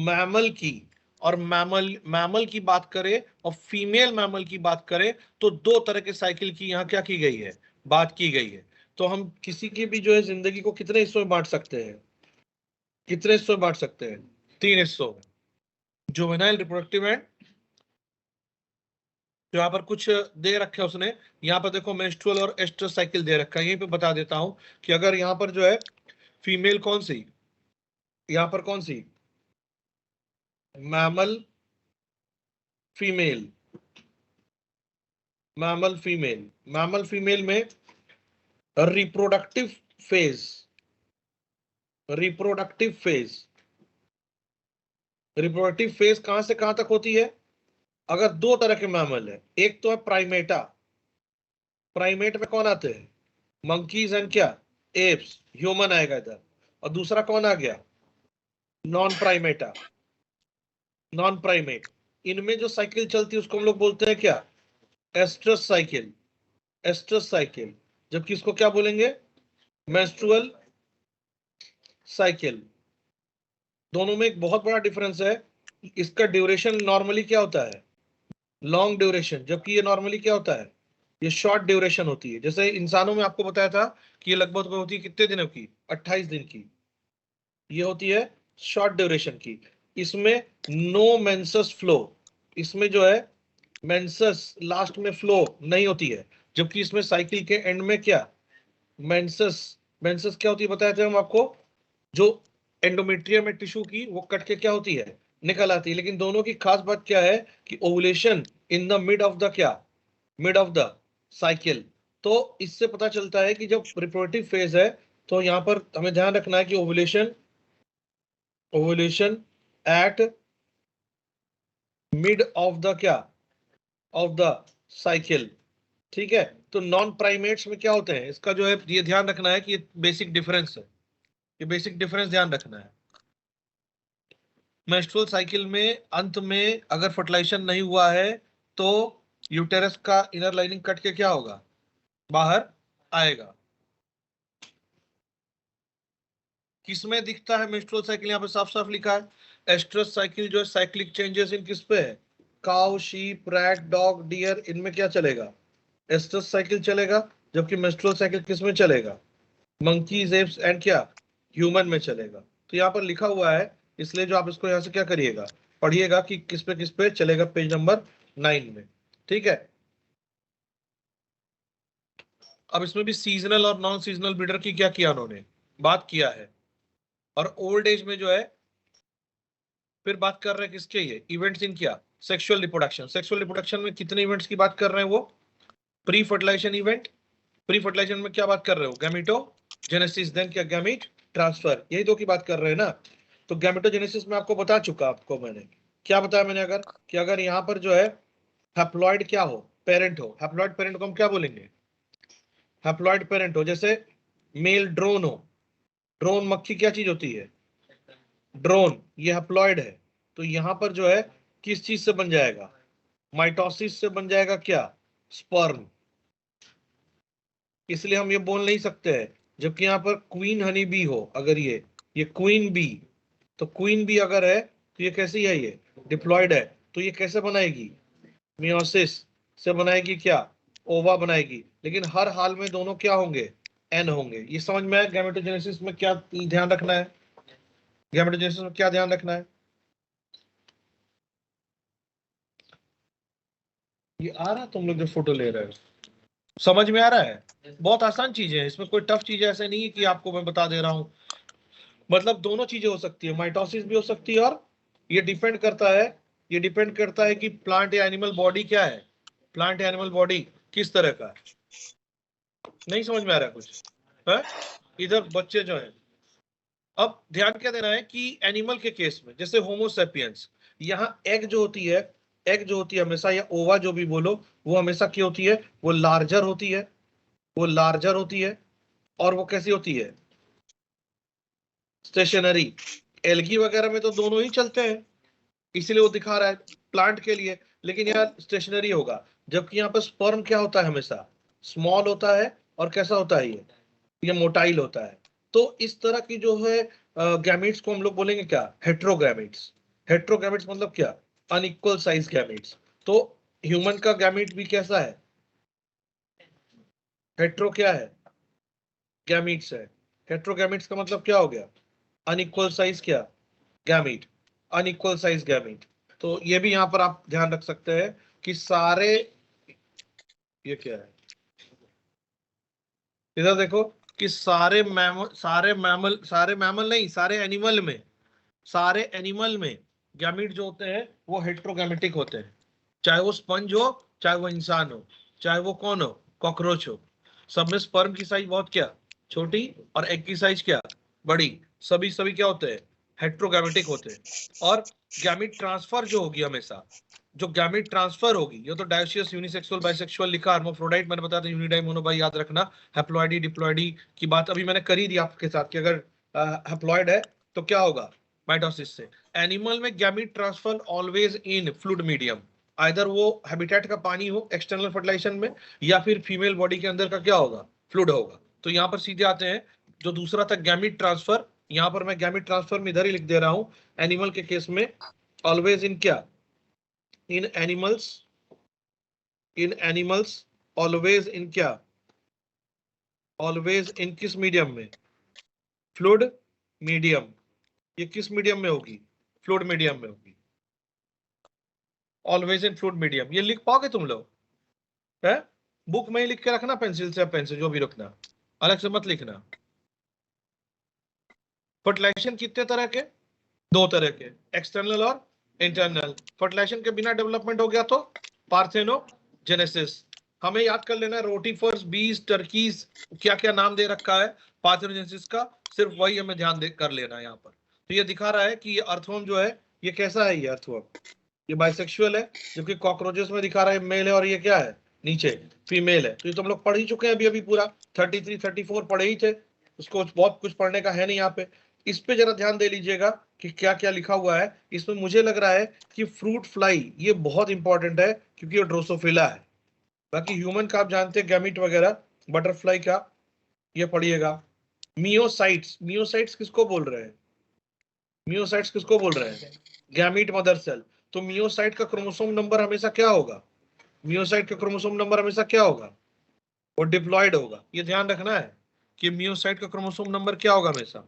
मैमल की, और मैमल की बात करें और फीमेल मैमल की बात करें तो 2 तरह के साइकिल की यहाँ क्या की गई है, बात की गई है। तो हम किसी की भी जो है जिंदगी को कितने हिस्सों में बांट सकते हैं, कितने हिस्सों में बांट सकते हैं, 3 हिस्सों में, जुवेनाइल, रिप्रोडक्टिव एंड, तो यहाँ पर कुछ दे रखे उसने। यहाँ पर देखो मेंस्ट्रुअल और एस्ट्रस साइकिल दे रखा है। यहीं पे बता देता हूं कि अगर यहाँ पर जो है फीमेल कौन सी, यहाँ पर कौन सी, mammal female, mammal female, mammal female में reproductive phase, reproductive phase, reproductive phase कहां से कहां तक होती है। अगर 2 तरह के मैमल है, एक तो है प्राइमेटा, प्राइमेट में कौन आते हैं, मंकीज एंड क्या, एप्स, ह्यूमन आएगा इधर। और दूसरा कौन आ गया, नॉन प्राइमेटा, नॉन प्राइमेट। इनमें जो साइकिल चलती है उसको हम लोग बोलते हैं क्या, एस्ट्रस साइकिल, एस्ट्रस साइकिल। जबकि इसको क्या बोलेंगे, मेंस्ट्रुअल साइकिल। दोनों में एक बहुत बड़ा डिफरेंस है। इसका ड्यूरेशन नॉर्मली क्या होता है, लॉन्ग ड्यूरेशन, जबकि ये नॉर्मली क्या होता है, ये शॉर्ट ड्यूरेशन होती है। जैसे इंसानों में आपको बताया था कि ये लगभग होती है कितने दिनों की, 28 दिन की। ये होती है शॉर्ट ड्यूरेशन की। इसमें नो मेंसस फ्लो, इसमें जो है मेंसस लास्ट में फ्लो नहीं होती है। जबकि इसमें साइकिल के एंड में क्या, मेंसस, मेंसस क्या होती है बताए थे हम आपको, जो एंडोमेट्रियम में टिश्यू की वो कट के क्या होती है, निकल आती है। लेकिन दोनों की खास बात क्या है कि ovulation in the mid of the क्या, मिड ऑफ द साइकिल। तो इससे पता चलता है कि जब रिप्रोडक्टिव फेज है तो यहाँ पर हमें ध्यान रखना है कि ovulation, ovulation at mid of the क्या, ऑफ द साइकिल। ठीक है। तो नॉन प्राइमेट्स में क्या होते हैं, इसका जो है ये ध्यान रखना है कि ये बेसिक डिफरेंस है, ये बेसिक डिफरेंस ध्यान रखना है। मेंस्ट्रुअल साइकिल में अंत में अगर फर्टिलाइजेशन नहीं हुआ है तो यूटेरस का इनर लाइनिंग कट के क्या होगा, बाहर आएगा। किसमें दिखता है मेंस्ट्रुअल साइकिल? यहाँ पे साफ साफ लिखा है एस्ट्रस साइकिल जो है साइक्लिक चेंजेस इन किस पे है? Cow, sheep, rat, dog, deer, इनमें क्या चलेगा? एस्ट्रस साइकिल चलेगा, जबकि मेंस्ट्रुअल साइकिल किस में चलेगा? मंकीज, एप्स एंड क्या ह्यूमन में चलेगा। तो यहाँ पर लिखा हुआ है, इसलिए जो आप इसको यहाँ से क्या करिएगा, पढ़िएगा कि किस पे चलेगा, पेज नंबर 9 में। ठीक है, अब इसमें भी सीजनल और नॉन सीजनल ब्रीडर की क्या किया उन्होंने, बात किया है। और ओल्ड एज में जो है फिर बात कर रहे हैं किसके, ये इवेंट्स इन क्या, सेक्सुअल रिप्रोडक्शन। सेक्सुअल रिप्रोडक्शन में कितने इवेंट्स की बात कर रहे हैं वो? Pre fertilisation event. Pre fertilisation में क्या बात कर रहे हो? गैमेटोजेनेसिस, देन क्या, गैमीट ट्रांसफर, यही दो की बात कर रहे हैं ना। तो गैमेटोजेनेसिस में आपको बता चुका, आपको मैंने क्या बताया मैंने, अगर कि अगर यहाँ पर जो है हैप्लॉइड क्या हो, पेरेंट हो, हैप्लॉइड पेरेंट को हम क्या बोलेंगे? हैप्लॉइड पेरेंट हो, जैसे मेल ड्रोन हो, ड्रोन मक्खी क्या चीज होती है? ड्रोन, ये हैप्लॉइड है। तो यहाँ पर जो है किस चीज से बन जाएगा? माइटोसिस से बन जाएगा क्या? स्पर्म। इसलिए हम ये बोल नहीं सकते हैं, जबकि यहाँ पर क्वीन हनी बी हो, अगर ये क्वीन बी, तो क्वीन बी अगर है तो ये कैसी है? ये डिप्लॉयड है। तो ये कैसे बनाएगी? मियोसिस से बनाएगी, क्या ओवा बनाएगी। लेकिन हर हाल में दोनों क्या होंगे? एन होंगे। ये समझ में आया? गैमेटोजेनेसिस में क्या ध्यान रखना है? गैमेटोजेनेसिस में क्या ध्यान रखना है? ये आ रहा, तुम लोग जो फोटो ले रहे हो समझ में आ रहा है? बहुत आसान चीजें है, इसमें कोई टफ चीज ऐसे नहीं है कि आपको मैं बता दे रहा हूं। मतलब दोनों चीजें हो सकती है, माइटोसिस भी हो सकती है, और ये डिपेंड करता है कि प्लांट या एनिमल बॉडी क्या है, प्लांट या एनिमल बॉडी किस तरह का है। नहीं समझ में आ रहा कुछ है? इधर बच्चे जो है, अब ध्यान क्या देना है कि एनिमल के केस में जैसे होमोसेपियंस, यहाँ एग जो होती है हमेशा, या ओवा जो भी बोलो, वो हमेशा क्या होती है? वो लार्जर होती है। और वो कैसी होती है? स्टेशनरी। एल्गी वगैरह में तो दोनों ही चलते हैं, इसीलिए वो दिखा रहा है प्लांट के लिए, लेकिन यहाँ स्टेशनरी होगा। जबकि यहाँ पर स्पर्म क्या होता है? हमेशा स्मॉल होता है, और कैसा होता है? ये मोटाइल होता है। तो इस तरह की जो है गैमेट्स को हम लोग बोलेंगे क्या? हेट्रोगैमेट्स। हेट्रोगैमेट्स मतलब क्या? Unequal size gametes. तो ह्यूमन का गैमेट भी कैसा है? हेट्रो क्या है? गैमेट्स है। हेट्रोगैमेट्स का मतलब क्या हो गया? अनइक्वल साइज क्या? Gamete, unequal size gamete. तो ये भी यहाँ पर आप ध्यान रख सकते हैं कि सारे, ये क्या है, इधर देखो कि सारे मैमल नहीं, सारे एनिमल में गैमीट जो होते हैं वो हेट्रोगैमेटिक होते हैं। चाहे वो स्पंज हो, चाहे वो इंसान हो, चाहे वो कौन हो, कॉकरोच हो। सब में स्पर्म की साइज बहुत क्या छोटी, और एग की साइज क्या बड़ी। सभी क्या होते हैं? हेट्रोगैमेटिक होते हैं। और गैमीट ट्रांसफर जो होगी हमेशा, जो गैमीट ट्रांसफर होगी, ये तो डायोसियस, यूनिसेक्सुअल, बाइसेक्सुअल लिखा, हर्माफ्रोडाइट मैंने बताया था, यूनिडाई, मोनोबाई याद रखना। हैप्लॉइडी, डिप्लॉइडी की बात अभी मैंने करी दी आपके साथ कि अगर हैप्लॉइड है तो क्या होगा? माइटोसिस से। एनिमल में gamete transfer always in fluid medium, either वो हैबिटेट का पानी हो एक्सटर्नल फर्टिलाइजेशन में, या फिर फीमेल बॉडी के अंदर का क्या होगा? फ्लूइड होगा। तो यहाँ पर सीधे आते हैं, जो दूसरा था गैमीट ट्रांसफर, यहाँ पर मैं गैमीट ट्रांसफर में इधर ही लिख दे रहा हूं, एनिमल के केस में ऑलवेज इन क्या? इन एनिमल्स ऑलवेज इन क्या? ऑलवेज इन किस मीडियम में? Fluid medium. ये किस मीडियम में होगी? फ्लूइड मीडियम में होगी। ऑलवेज इन फ्लूइड मीडियम, ये लिख पाओगे तुम लोग? है, बुक में ही लिख के रखना, पेंसिल से, पेन से, जो भी रखना, अलग से मत लिखना। फर्टिलाइजेशन कितने तरह के? 2 तरह के, एक्सटर्नल और इंटरनल। फर्टिलाइजेशन के बिना डेवलपमेंट हो गया तो पार्थेनोजेनेसिस। हमें याद कर लेना, रोटीफर्स, बीज, टर्कीज, क्या क्या नाम दे रखा है पार्थेनोजेनेसिस का, सिर्फ वही हमें ध्यान दे कर लेना है यहाँ पर। तो ये दिखा रहा है कि ये अर्थवर्म जो है ये कैसा है? ये अर्थवर्म ये बाइसेक्सुअल है, जबकि कॉकरोचेस में दिखा रहा है मेल है, और ये क्या है नीचे फीमेल है। तो ये तो हम लोग पढ़ ही चुके हैं अभी पूरा 33 34 पढ़े ही थे, उसको बहुत कुछ पढ़ने का है नहीं यहाँ पे। इस पे जरा ध्यान दे लीजिएगा कि क्या क्या लिखा हुआ है इसमें। मुझे लग रहा है कि फ्रूट फ्लाई ये बहुत इंपॉर्टेंट है, क्योंकि ये ड्रोसोफिला है। बाकी ह्यूमन का आप जानते हैं गैमीट वगैरह, बटरफ्लाई का ये पढ़िएगा, मियोसाइट्स, मियोसाइट्स किसको बोल रहे हैं? मियोसाइट्स किसको बोल रहे हैं? Gamete mother cell. तो मियोसाइट का क्रोमोसोम नंबर हमेशा क्या होगा? मियोसाइट का क्रोमोसोम नंबर हमेशा क्या होगा? वो डिप्लॉयड होगा। ये ध्यान रखना है कि मियोसाइट का क्रोमोसोम नंबर क्या होगा? हमेशा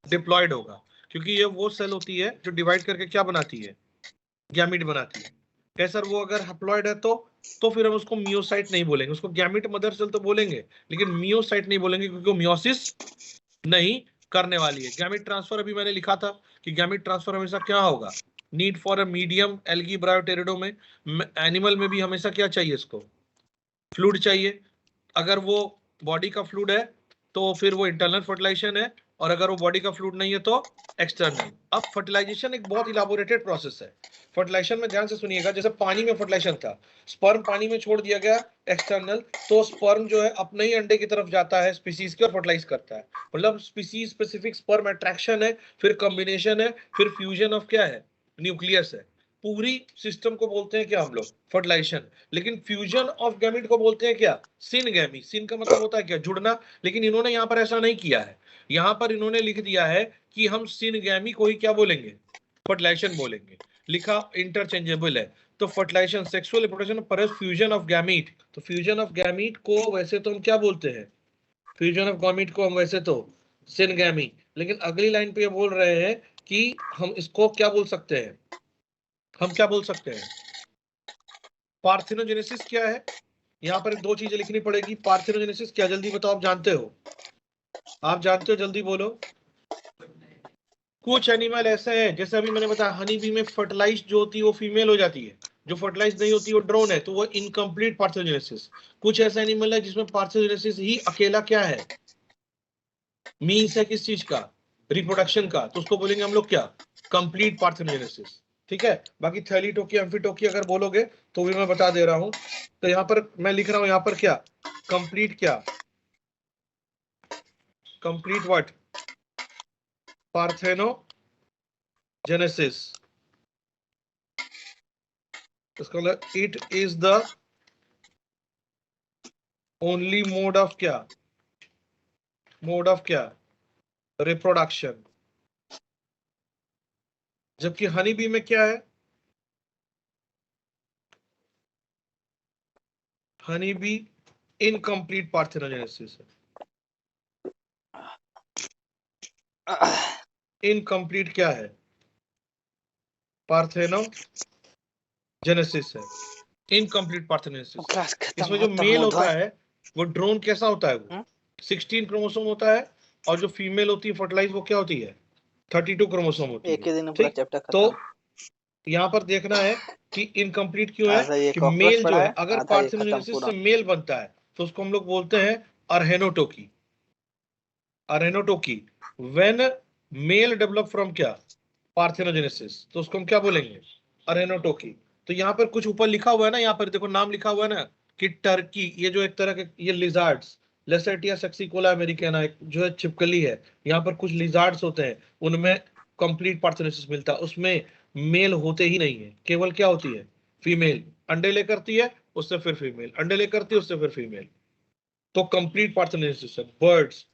डिप्लॉयड होगा, क्योंकि ये वो सेल होती है जो डिवाइड करके क्या बनाती है? गैमीट बनाती है। कैसे सर, वो अगर हैप्लॉइड है तो फिर हम उसको मियोसाइट नहीं बोलेंगे, उसको गैमीट मदर सेल तो बोलेंगे, लेकिन मियोसाइट नहीं बोलेंगे, क्योंकि वो मियोसिस नहीं करने वाली है। गैमीट ट्रांसफर अभी मैंने लिखा था कि गैमीट ट्रांसफर हमेशा क्या होगा? Need for a medium algae ब्रायोटेरिडो में, एनिमल में भी हमेशा क्या चाहिए? इसको फ्लूइड चाहिए। अगर वो बॉडी का फ्लूइड है तो फिर वो इंटरनल फर्टिलाइजेशन है, और अगर वो बॉडी का फ्लूइड नहीं है तो एक्सटर्नल। अब फर्टिलाइजेशन एक बहुत इलाबोरेटेड प्रोसेस है। फर्टिलाइजेशन में ध्यान से सुनिएगा, जैसे पानी में फर्टिलाइजेशन था, स्पर्म पानी में छोड़ दिया गया एक्सटर्नल, तो स्पर्म जो है अपने ही अंडे की तरफ जाता है स्पीसीज के और फर्टिलाइज करता है। मतलब स्पीसीज स्पेसिफिक स्पर्म अट्रैक्शन है, फिर कॉम्बिनेशन है, फिर फ्यूजन ऑफ क्या है? न्यूक्लियस है। पूरी सिस्टम को बोलते हैं क्या हम लोग? फर्टिलाइजेशन। लेकिन फ्यूजन ऑफ गैमीट को बोलते हैं क्या? सिनगैमी। सिन का मतलब होता है क्या? जुड़ना। लेकिन इन्होंने यहाँ पर ऐसा नहीं किया है। यहाँ पर इन्होंने लिख दिया है कि हम सिनगैमी को ही क्या बोलेंगे? फर्टिलाइजेशन बोलेंगे। लिखा इंटरचेंजेबल है। तो फर्टिलाइजेशन, सेक्सुअल रिप्रोडक्शन पर फ्यूजन ऑफ गैमीट। तो फ्यूजन ऑफ गैमीट को वैसे तो हम क्या बोलते हैं? फ्यूजन ऑफ गैमीट को हम वैसे तो सिनगैमी। लेकिन अगली लाइन पे ये बोल रहे हैं कि हम इसको क्या बोल सकते हैं? हम क्या बोल सकते हैं? पार्थिनोजेनेसिस क्या है? यहाँ पर दो चीजें लिखनी पड़ेगी। पार्थिनोजेनेसिस क्या? जल्दी बताओ, आप जानते हो? आप जानते हो? जल्दी बोलो। कुछ एनिमल ऐसे हैं, जैसे अभी मैंने बताया हनी बी में फर्टिलाइज जो होती है वो फीमेल हो जाती है, जो फर्टिलाइज नहीं होती वो ड्रोन है, तो वो इनकम्प्लीट पार्थिनोजेनेसिस। कुछ ऐसा एनिमल है जिसमें पार्थिनोजेनेसिस ही अकेला क्या है? मीन्स है किस चीज का? रिप्रोडक्शन का। तो उसको बोलेंगे हम लोग क्या? Complete parthenogenesis. ठीक है। बाकी थैलीटोकी एम्फीटोकी अगर बोलोगे तो भी मैं बता दे रहा हूं। तो यहाँ पर मैं लिख रहा हूं, यहाँ पर क्या? कंप्लीट क्या? Complete what? पार्थेनोजेनेसिस। इसका मतलब it is the only mode of क्या? मोड ऑफ क्या? रिप्रोडक्शन। जबकि हनी बी में क्या है? हनी बी इनकम्प्लीट पार्थेनोजेनेसिस है। इनकम्प्लीट क्या है? पार्थेनोजेनेसिस है। Incomplete parthenogenesis. इसमें जो मेल होता है वो ड्रोन कैसा होता है? वो 16 क्रोमोसोम होता है, और जो फीमेल होती है फर्टिलाइज वो क्या होती है? 32 क्रोमोसोम होती है। एक ही दिन पूरा चैप्टर खत्म। तो यहाँ पर देखना है कि इनकम्प्लीट क्यों है कि मेल जो है, अगर पार्थेनोजेनेसिस से मेल बनता है तो उसको हम लोग बोलते हैं अर्हेनोटोकी। अर्हेनोटोकी। व्हेन मेल डेवलप फ्रॉम क्या? पार्थेनोजेनेसिस, तो उसको हम क्या बोलेंगे? अर्हेनोटोकी। तो यहाँ पर कुछ ऊपर लिखा हुआ है ना, यहाँ पर देखो नाम लिखा हुआ है ना कि टर्की, ये जो एक तरह के ये लिजार्ड्स, लेसेटिया सेक्सिकोला अमेरिकाना जो है छिपकली है, यहाँ पर कुछ लिजार्ड्स होते हैं, उनमें कंप्लीट पार्थेनोजेनेसिस मिलता है। उसमें मेल होते ही नहीं है, केवल क्या होती है? फीमेल। अंडे ले करती है, उससे फिर फीमेल, अंडे ले करती है, उससे फिर फीमेल। तो कंप्लीट पार्थेनोजेनेसिस है। बर्ड्स,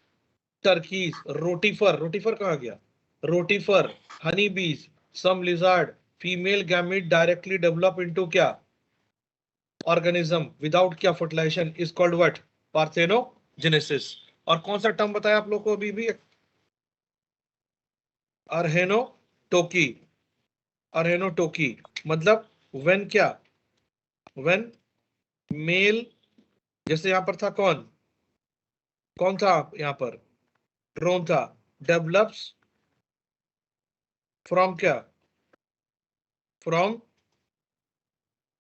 टर्कीज, रोटीफर, रोटीफर कहाँ गया? Rotifer, honey bees, some lizard, female gamete directly develop into क्या? ऑर्गेनिज्म विदाउट क्या? Fertilization is called what? Parthenogenesis. और कौन सा टर्म बताया आप लोग को अभी भी? अर्हेनोटोकी। अर्हेनोटोकी मतलब व्हेन क्या? व्हेन मेल, जैसे यहां पर था कौन? कौन था यहां पर? ड्रोन था। डेवलप्स फ्रॉम क्या? From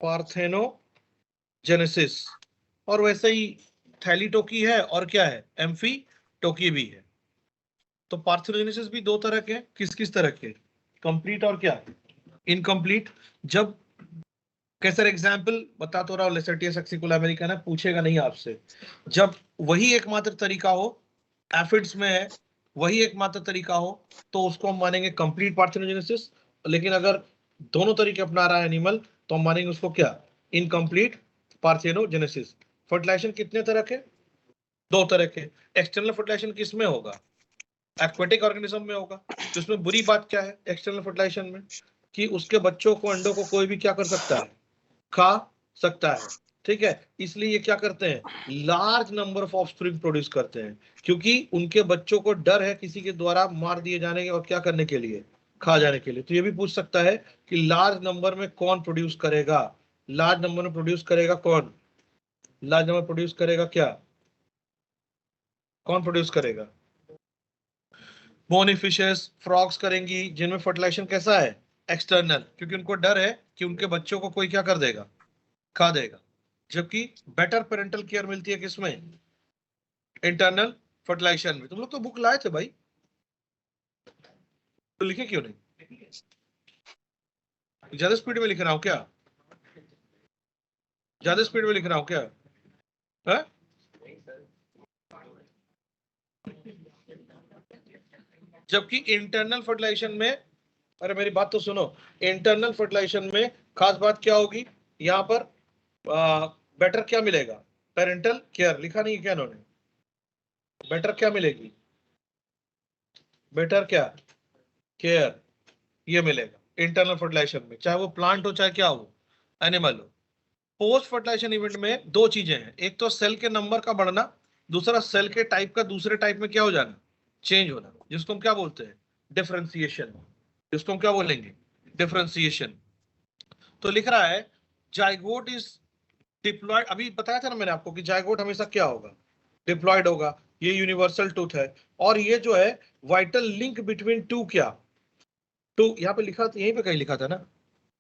parthenogenesis. और वैसे ही थैलीटोकी है, और क्या है? एम्फीटोकी भी है। तो पार्थेनोजेनेसिस भी दो तरह के। किस किस तरह के? कंप्लीट और क्या? इनकम्प्लीट। जब कैसे एग्जाम्पल बता तो रहा हूं, लेसेटिया सेक्सिकोला अमेरिकाना पूछेगा नहीं आपसे। जब वही एकमात्र तरीका हो, एफिड्स में है, वही एकमात्र तरीका हो, तो उसको हम मानेंगे कंप्लीट पार्थेनोजेनेसिस। लेकिन अगर दोनों तरीके अपना रहा है एनिमल, तो हम मानेंगे उसको क्या? Incomplete parthenogenesis. फर्टिलाइजेशन कितने तरह के? दो तरह के। एक्सटर्नल फर्टिलाइजेशन किस में होगा? एक्वेटिक ऑर्गेनिज्म में होगा। तो इसमें बुरी बात क्या है एक्सटर्नल फर्टिलाइजेशन में, कि उसके बच्चों को, अंडों को कोई भी क्या कर सकता है, खा सकता है। ठीक है, इसलिए ये क्या करते हैं, large number of offspring produce करते हैं, क्योंकि उनके बच्चों को डर है किसी के द्वारा मार दिए जाने के और क्या करने के लिए, खा जाने के लिए। तो ये भी पूछ सकता है कि लार्ज नंबर में कौन प्रोड्यूस करेगा, लार्ज नंबर में प्रोड्यूस करेगा कौन, लार्ज नंबर प्रोड्यूस करेगा क्या, कौन प्रोड्यूस करेगा, बोनी फिशेस, फ्रॉग्स करेंगी, जिनमें फर्टिलाइजेशन कैसा है, एक्सटर्नल, क्योंकि उनको डर है कि उनके बच्चों को कोई क्या कर देगा, खा देगा। जबकि बेटर पेरेंटल केयर मिलती है किसमें, इंटरनल फर्टिलाइजेशन में। तुम लोग तो बुक लाए थे भाई, तो लिखे क्यों नहीं, ज्यादा स्पीड में लिख रहा हूं क्या, ज्यादा स्पीड में लिख रहा हूं क्या है? जबकि इंटरनल फर्टिलाइजेशन में, अरे मेरी बात तो सुनो, इंटरनल फर्टिलाइजेशन में खास बात क्या होगी, यहां पर बेटर क्या मिलेगा, पेरेंटल केयर, लिखा नहीं है क्या इन्होंने, बेटर क्या मिलेगी, बेटर क्या, केयर, ये मिलेगा इंटरनल फर्टिलाइजेशन में, चाहे वो प्लांट हो चाहे क्या हो, एनिमल हो। पोस्ट फर्टिलाइजेशन इवेंट में दो चीजें हैं, एक तो सेल के नंबर का बढ़ना, दूसरा सेल के टाइप का दूसरे टाइप में क्या हो जाना, चेंज होना, जिसको हम क्या बोलते हैं, डिफरेंशिएशन, जिसको हम क्या बोलेंगे, डिफरेंशिएशन। तो लिख रहा है जाइगोट इज डिप्लॉयड, अभी बताया था ना मैंने आपको कि जाइगोट हमेशा क्या होगा, डिप्लॉयड होगा, ये यूनिवर्सल ट्रूथ है। और ये जो है वाइटल लिंक बिटवीन टू क्या, टू, यहाँ पे लिखा था, यहीं पे कहीं लिखा था ना,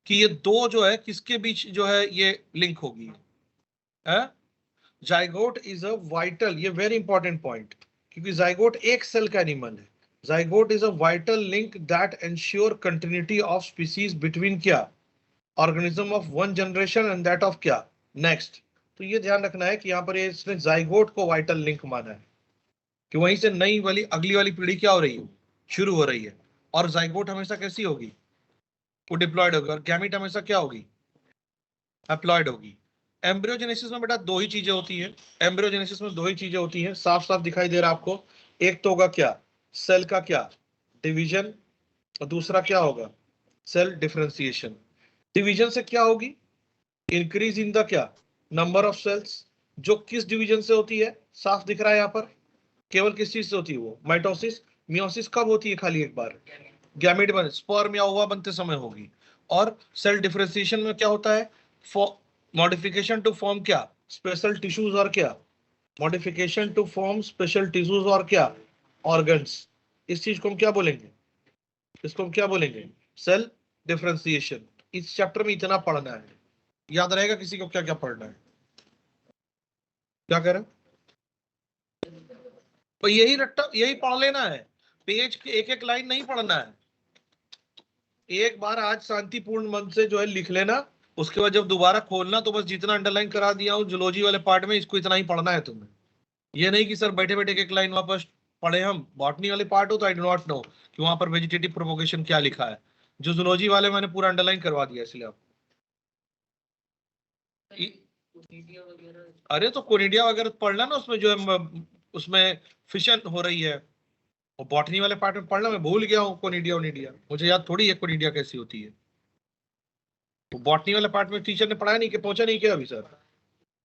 कि ये दो जो है किसके बीच जो है ये लिंक होगी, है? जाइगोट इज अ वाइटल, ये वेरी इंपॉर्टेंट पॉइंट, क्योंकि जाइगोट एक सेल का एनिमल है। Zygote is a vital link that ensure continuity of species between क्या, organism of one generation and that of क्या, नेक्स्ट। तो ये ध्यान रखना है कि यहाँ पर इसने जाइगोट को वाइटल लिंक माना है, कि वहीं से नई वाली अगली वाली पीढ़ी क्या हो रही है, शुरू हो रही है। और जाइगोट हमेशा कैसी होगी, वो डिप्लॉयड होगी, और गैमीट हमेशा क्या होगी, हैप्लॉयड होगी। एम्ब्रियोजेनेसिस में बेटा दो ही चीजें होती हैं, एम्ब्रियोजेनेसिस में दो ही चीजें होती हैं, साफ साफ दिखाई दे रहा है आपको। एक तो होगा क्या, सेल का क्या, डिवीजन, और दूसरा क्या होगा, सेल डिफरेंशिएशन। डिवीजन से क्या होगी, इंक्रीज इन द क्या, नंबर ऑफ सेल्स, जो किस डिवीजन से होती है, साफ दिख रहा है यहाँ पर, केवल किस चीज से होती है वो, माइटोसिस। मियोसिस कब होती है, खाली एक बार, गैमेट बन, स्पर्म या ओवा बनते समय होगी। और सेल डिफरेंशिएशन में क्या होता है, मॉडिफिकेशन टू फॉर्म क्या, स्पेशल टिश्यूज, और क्या, modification to form special tissues, और क्या, ऑर्गन्स। इस चीज को हम क्या बोलेंगे, इसको हम क्या बोलेंगे, सेल डिफरेंशिएशन। इस चैप्टर में इतना पढ़ना है, याद रहेगा किसी को क्या क्या पढ़ना है, क्या कह रहे हैं? तो यही रट्टा, यही पढ़ लेना है, पेज की एक एक लाइन नहीं पढ़ना है। एक बार आज शांतिपूर्ण मन से जो है लिख लेना, उसके बाद जब दोबारा खोलना तो बस जितना अंडरलाइन करा दिया हूँ जूलॉजी वाले पार्ट में, इसको इतना ही पढ़ना है तुम्हें। ये नहीं कि सर बैठे बैठे एक लाइन वापस पढ़े हम, बॉटनी वाले पार्ट हो तो आई डो नॉट नो कि वहां पर वेजिटेटिव प्रोपोगेशन क्या लिखा है। जो जूलॉजी वाले मैंने पूरा अंडरलाइन करवा दिया, इसलिए आप अरे तो कोनिडिया वगैरह पढ़ना ना, उसमें जो है उसमें फिशन हो रही है, और बॉटनी वाले पार्ट में पढ़ना, मैं भूल गया हूँ कोनिडिया ओनिडिया, मुझे याद थोड़ी है कोनिडिया कैसी होती है। तो बॉटनी वाले पार्ट में टीचर ने पढ़ाया नहीं, कि पहुंचा नहीं क्या अभी सर,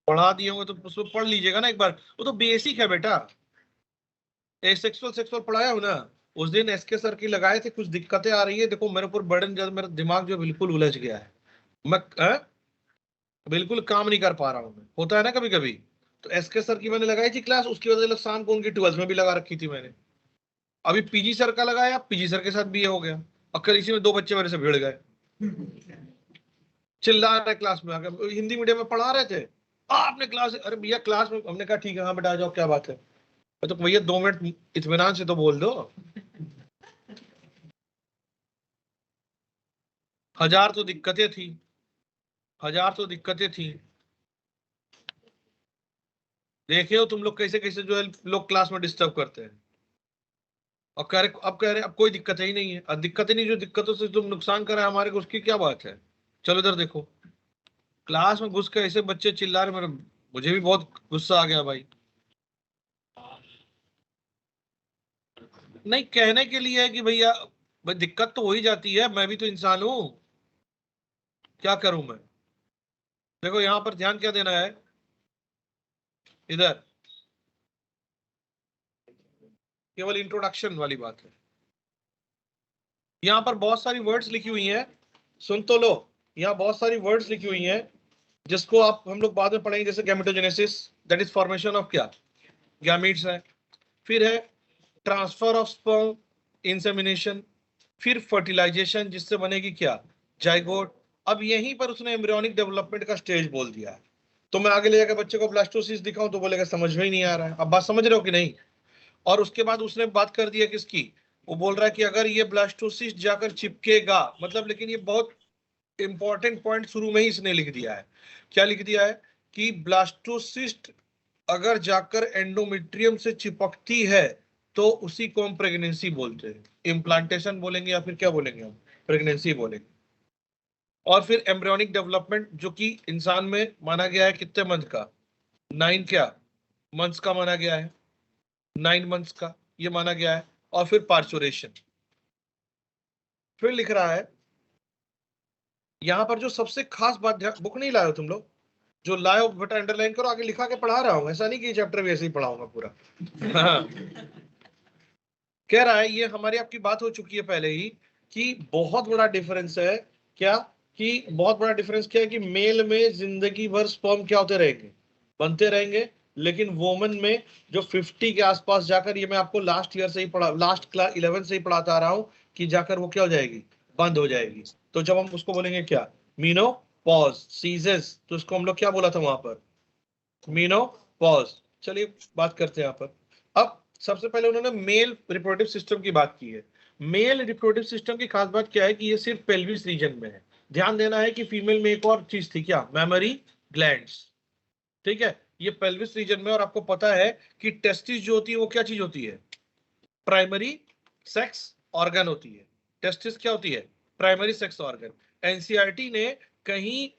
पढ़ा दिए होंगे तो उसमें पढ़ लीजिएगा ना एक बार, वो तो बेसिक है बेटा। सेक्सुअल सेक्सुअल पढ़ाया हो ना, उस दिन एसके सर की लगाए थे, कुछ दिक्कतें आ रही है, देखो मेरे ऊपर बर्डन ज्यादा, मेरा दिमाग जो बिल्कुल उलझ गया है, मैं बिल्कुल काम नहीं कर पा रहा हूँ, होता है ना कभी कभी। तो एसके सर की मैंने लगाई थी क्लास, उसकी वजह से शाम को उनकी 12th में भी लगा रखी थी मैंने। अभी पीजी सर का लगाया, पीजी सर के साथ भी ये हो गया, और कल इसी में दो बच्चे मेरे से भिड़ गए, चिल्ला रहे क्लास में आकर, हिंदी मीडियम में पढ़ा रहे थे, आपने क्लास, अरे भैया क्लास में, हमने कहा ठीक है हाँ बेटा आ जाओ क्या बात है, तो भैया 2 मिनट इत्मीनान से तो बोल दो। हजार तो दिक्कतें थी, हजार तो दिक्कतें थी। देखे हो तुम लोग कैसे कैसे जो है लोग क्लास में डिस्टर्ब करते हैं, और कह रहे, अब कह रहे अब कोई दिक्कत ही नहीं है, अब दिक्कत ही नहीं, जो दिक्कतों से तुम नुकसान करा हमारे को, उसकी क्या बात है। चलो इधर देखो, क्लास में घुस के ऐसे बच्चे चिल्ला रहे, मेरे मुझे भी बहुत गुस्सा आ गया भाई। नहीं, कहने के लिए है कि भैया दिक्कत तो हो ही जाती है, मैं भी तो इंसान हूं, क्या करूं मैं। देखो यहां पर ध्यान क्या देना है, इधर केवल इंट्रोडक्शन वाली बात है। यहां पर बहुत सारी वर्ड्स लिखी हुई हैं, सुन तो लो, यहाँ बहुत सारी वर्ड्स लिखी हुई हैं जिसको आप हम लोग बाद में पढ़ेंगे, जैसे gametogenesis, that is formation of क्या, गैमीट्स है। फिर है ट्रांसफर ऑफ स्पर्म, इंसेमिनेशन। फिर फर्टिलाइजेशन, जिससे बनेगी क्या, जाइगोट। अब यहीं पर उसने एम्ब्रियोनिक डेवलपमेंट का स्टेज बोल दिया है। तो मैं आगे ले जाकर बच्चे को ब्लास्टोसिस दिखाऊं तो बोलेगा समझ में ही नहीं आ रहा है। अब बात समझ रहे हो कि नहीं। और उसके बाद उसने बात कर दी है किसकी, वो बोल रहा है कि अगर ये ब्लास्टोसिस जाकर चिपकेगा, मतलब, लेकिन ये बहुत इंपॉर्टेंट पॉइंट शुरू में ही इसने लिख दिया है। क्या लिख दिया है कि ब्लास्टोसिस्ट अगर जाकर एंडोमेट्रियम से चिपकती है तो उसी को हम प्रेगनेंसी बोलते हैं। इम्प्लांटेशन बोलेंगे या फिर क्या बोलेंगे हम, प्रेगनेंसी बोलेंगे। और फिर एम्ब्रियोनिक डेवलपमेंट, जो कि इंसान में माना गया है कितने मंथ का, 9 क्या मंथ्स का माना गया है, 9 मंथ्स का ये माना गया है। और फिर पार्चुरेशन। फिर लिख रहा है यहां पर जो सबसे खास बात, बुक नहीं लाए हो तुम लोग, जो लाए हो बेटा अंडरलाइन करो, आगे लिखा के पढ़ा रहा हूं, ऐसा नहीं कि चैप्टर भी ऐसे ही पढ़ाऊंगा पूरा। हाँ। कह रहा है ये हमारी आपकी बात हो चुकी है पहले ही कि बहुत बड़ा डिफरेंस है, क्या, कि बहुत बड़ा डिफरेंस क्या है कि मेल में जिंदगी भर स्पर्म क्या होते रहेंगे, बनते रहेंगे, लेकिन वोमन में जो 50 के आसपास जाकर, ये मैं आपको लास्ट ईयर से ही पढ़ा, लास्ट क्लास 11 से ही पढ़ाता आ रहा हूं कि जाकर वो क्या हो जाएगी, बंद हो जाएगी। तो जब हम उसको बोलेंगे क्या, मीनो पॉज सीजेस, तो उसको हम लोग क्या बोला था वहां पर, मीनो पॉज। चलिए बात करते हैं यहाँ पर। अब सबसे पहले उन्होंने मेल रिप्रोडक्टिव सिस्टम की बात की है। मेल रिप्रोडक्टिव सिस्टम की खास बात क्या है कि ये सिर्फ पेल्विस रीजन में है। ध्यान देना है कि फीमेल में एक और चीज थी क्या, मेमोरी ग्लैंड्स, ठीक है, ये पेल्विस रीजन में। और आपको पता है कि टेस्टिस जो होती है वो क्या चीज होती है, प्राइमरी सेक्स ऑर्गन होती है। टेस्टिस क्या होती है, प्राइमरी सेक्स ऑर्गन। एनसीईआरटी ने कहीं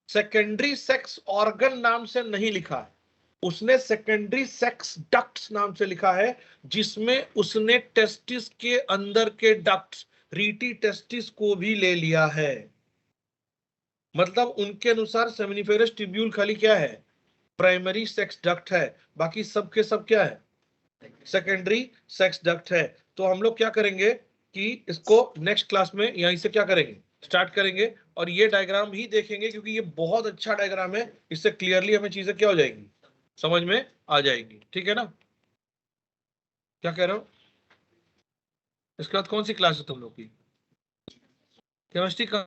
सेकेंडरी सेक्स ऑर्गन नाम से नहीं लिखा है, उसने सेकेंडरी सेक्स डक्ट्स नाम से लिखा है, जिसमें उसने टेस्टिस के अंदर के डक्ट्स, रीटी टेस्टिस को भी ले लिया है। मतलब उनके अनुसार सेमिनिफेरस ट्यूब्यूल खाली क्या है, प्राइमरी सेक्स डक्ट है, बाकी सब के सब क्या है, सेकेंडरी सेक्स डक्ट है। तो हम लोग क्या करेंगे कि इसको नेक्स्ट क्लास में यहीं से क्या करेंगे, स्टार्ट करेंगे, और ये डायग्राम ही देखेंगे क्योंकि ये बहुत अच्छा डायग्राम है, इससे क्लियरली हमें चीजें क्या हो जाएंगी, समझ में आ जाएगी। ठीक है ना, क्या कह रहे हो। इसके बाद कौन सी क्लास है तुम लोग की, केमिस्ट्री का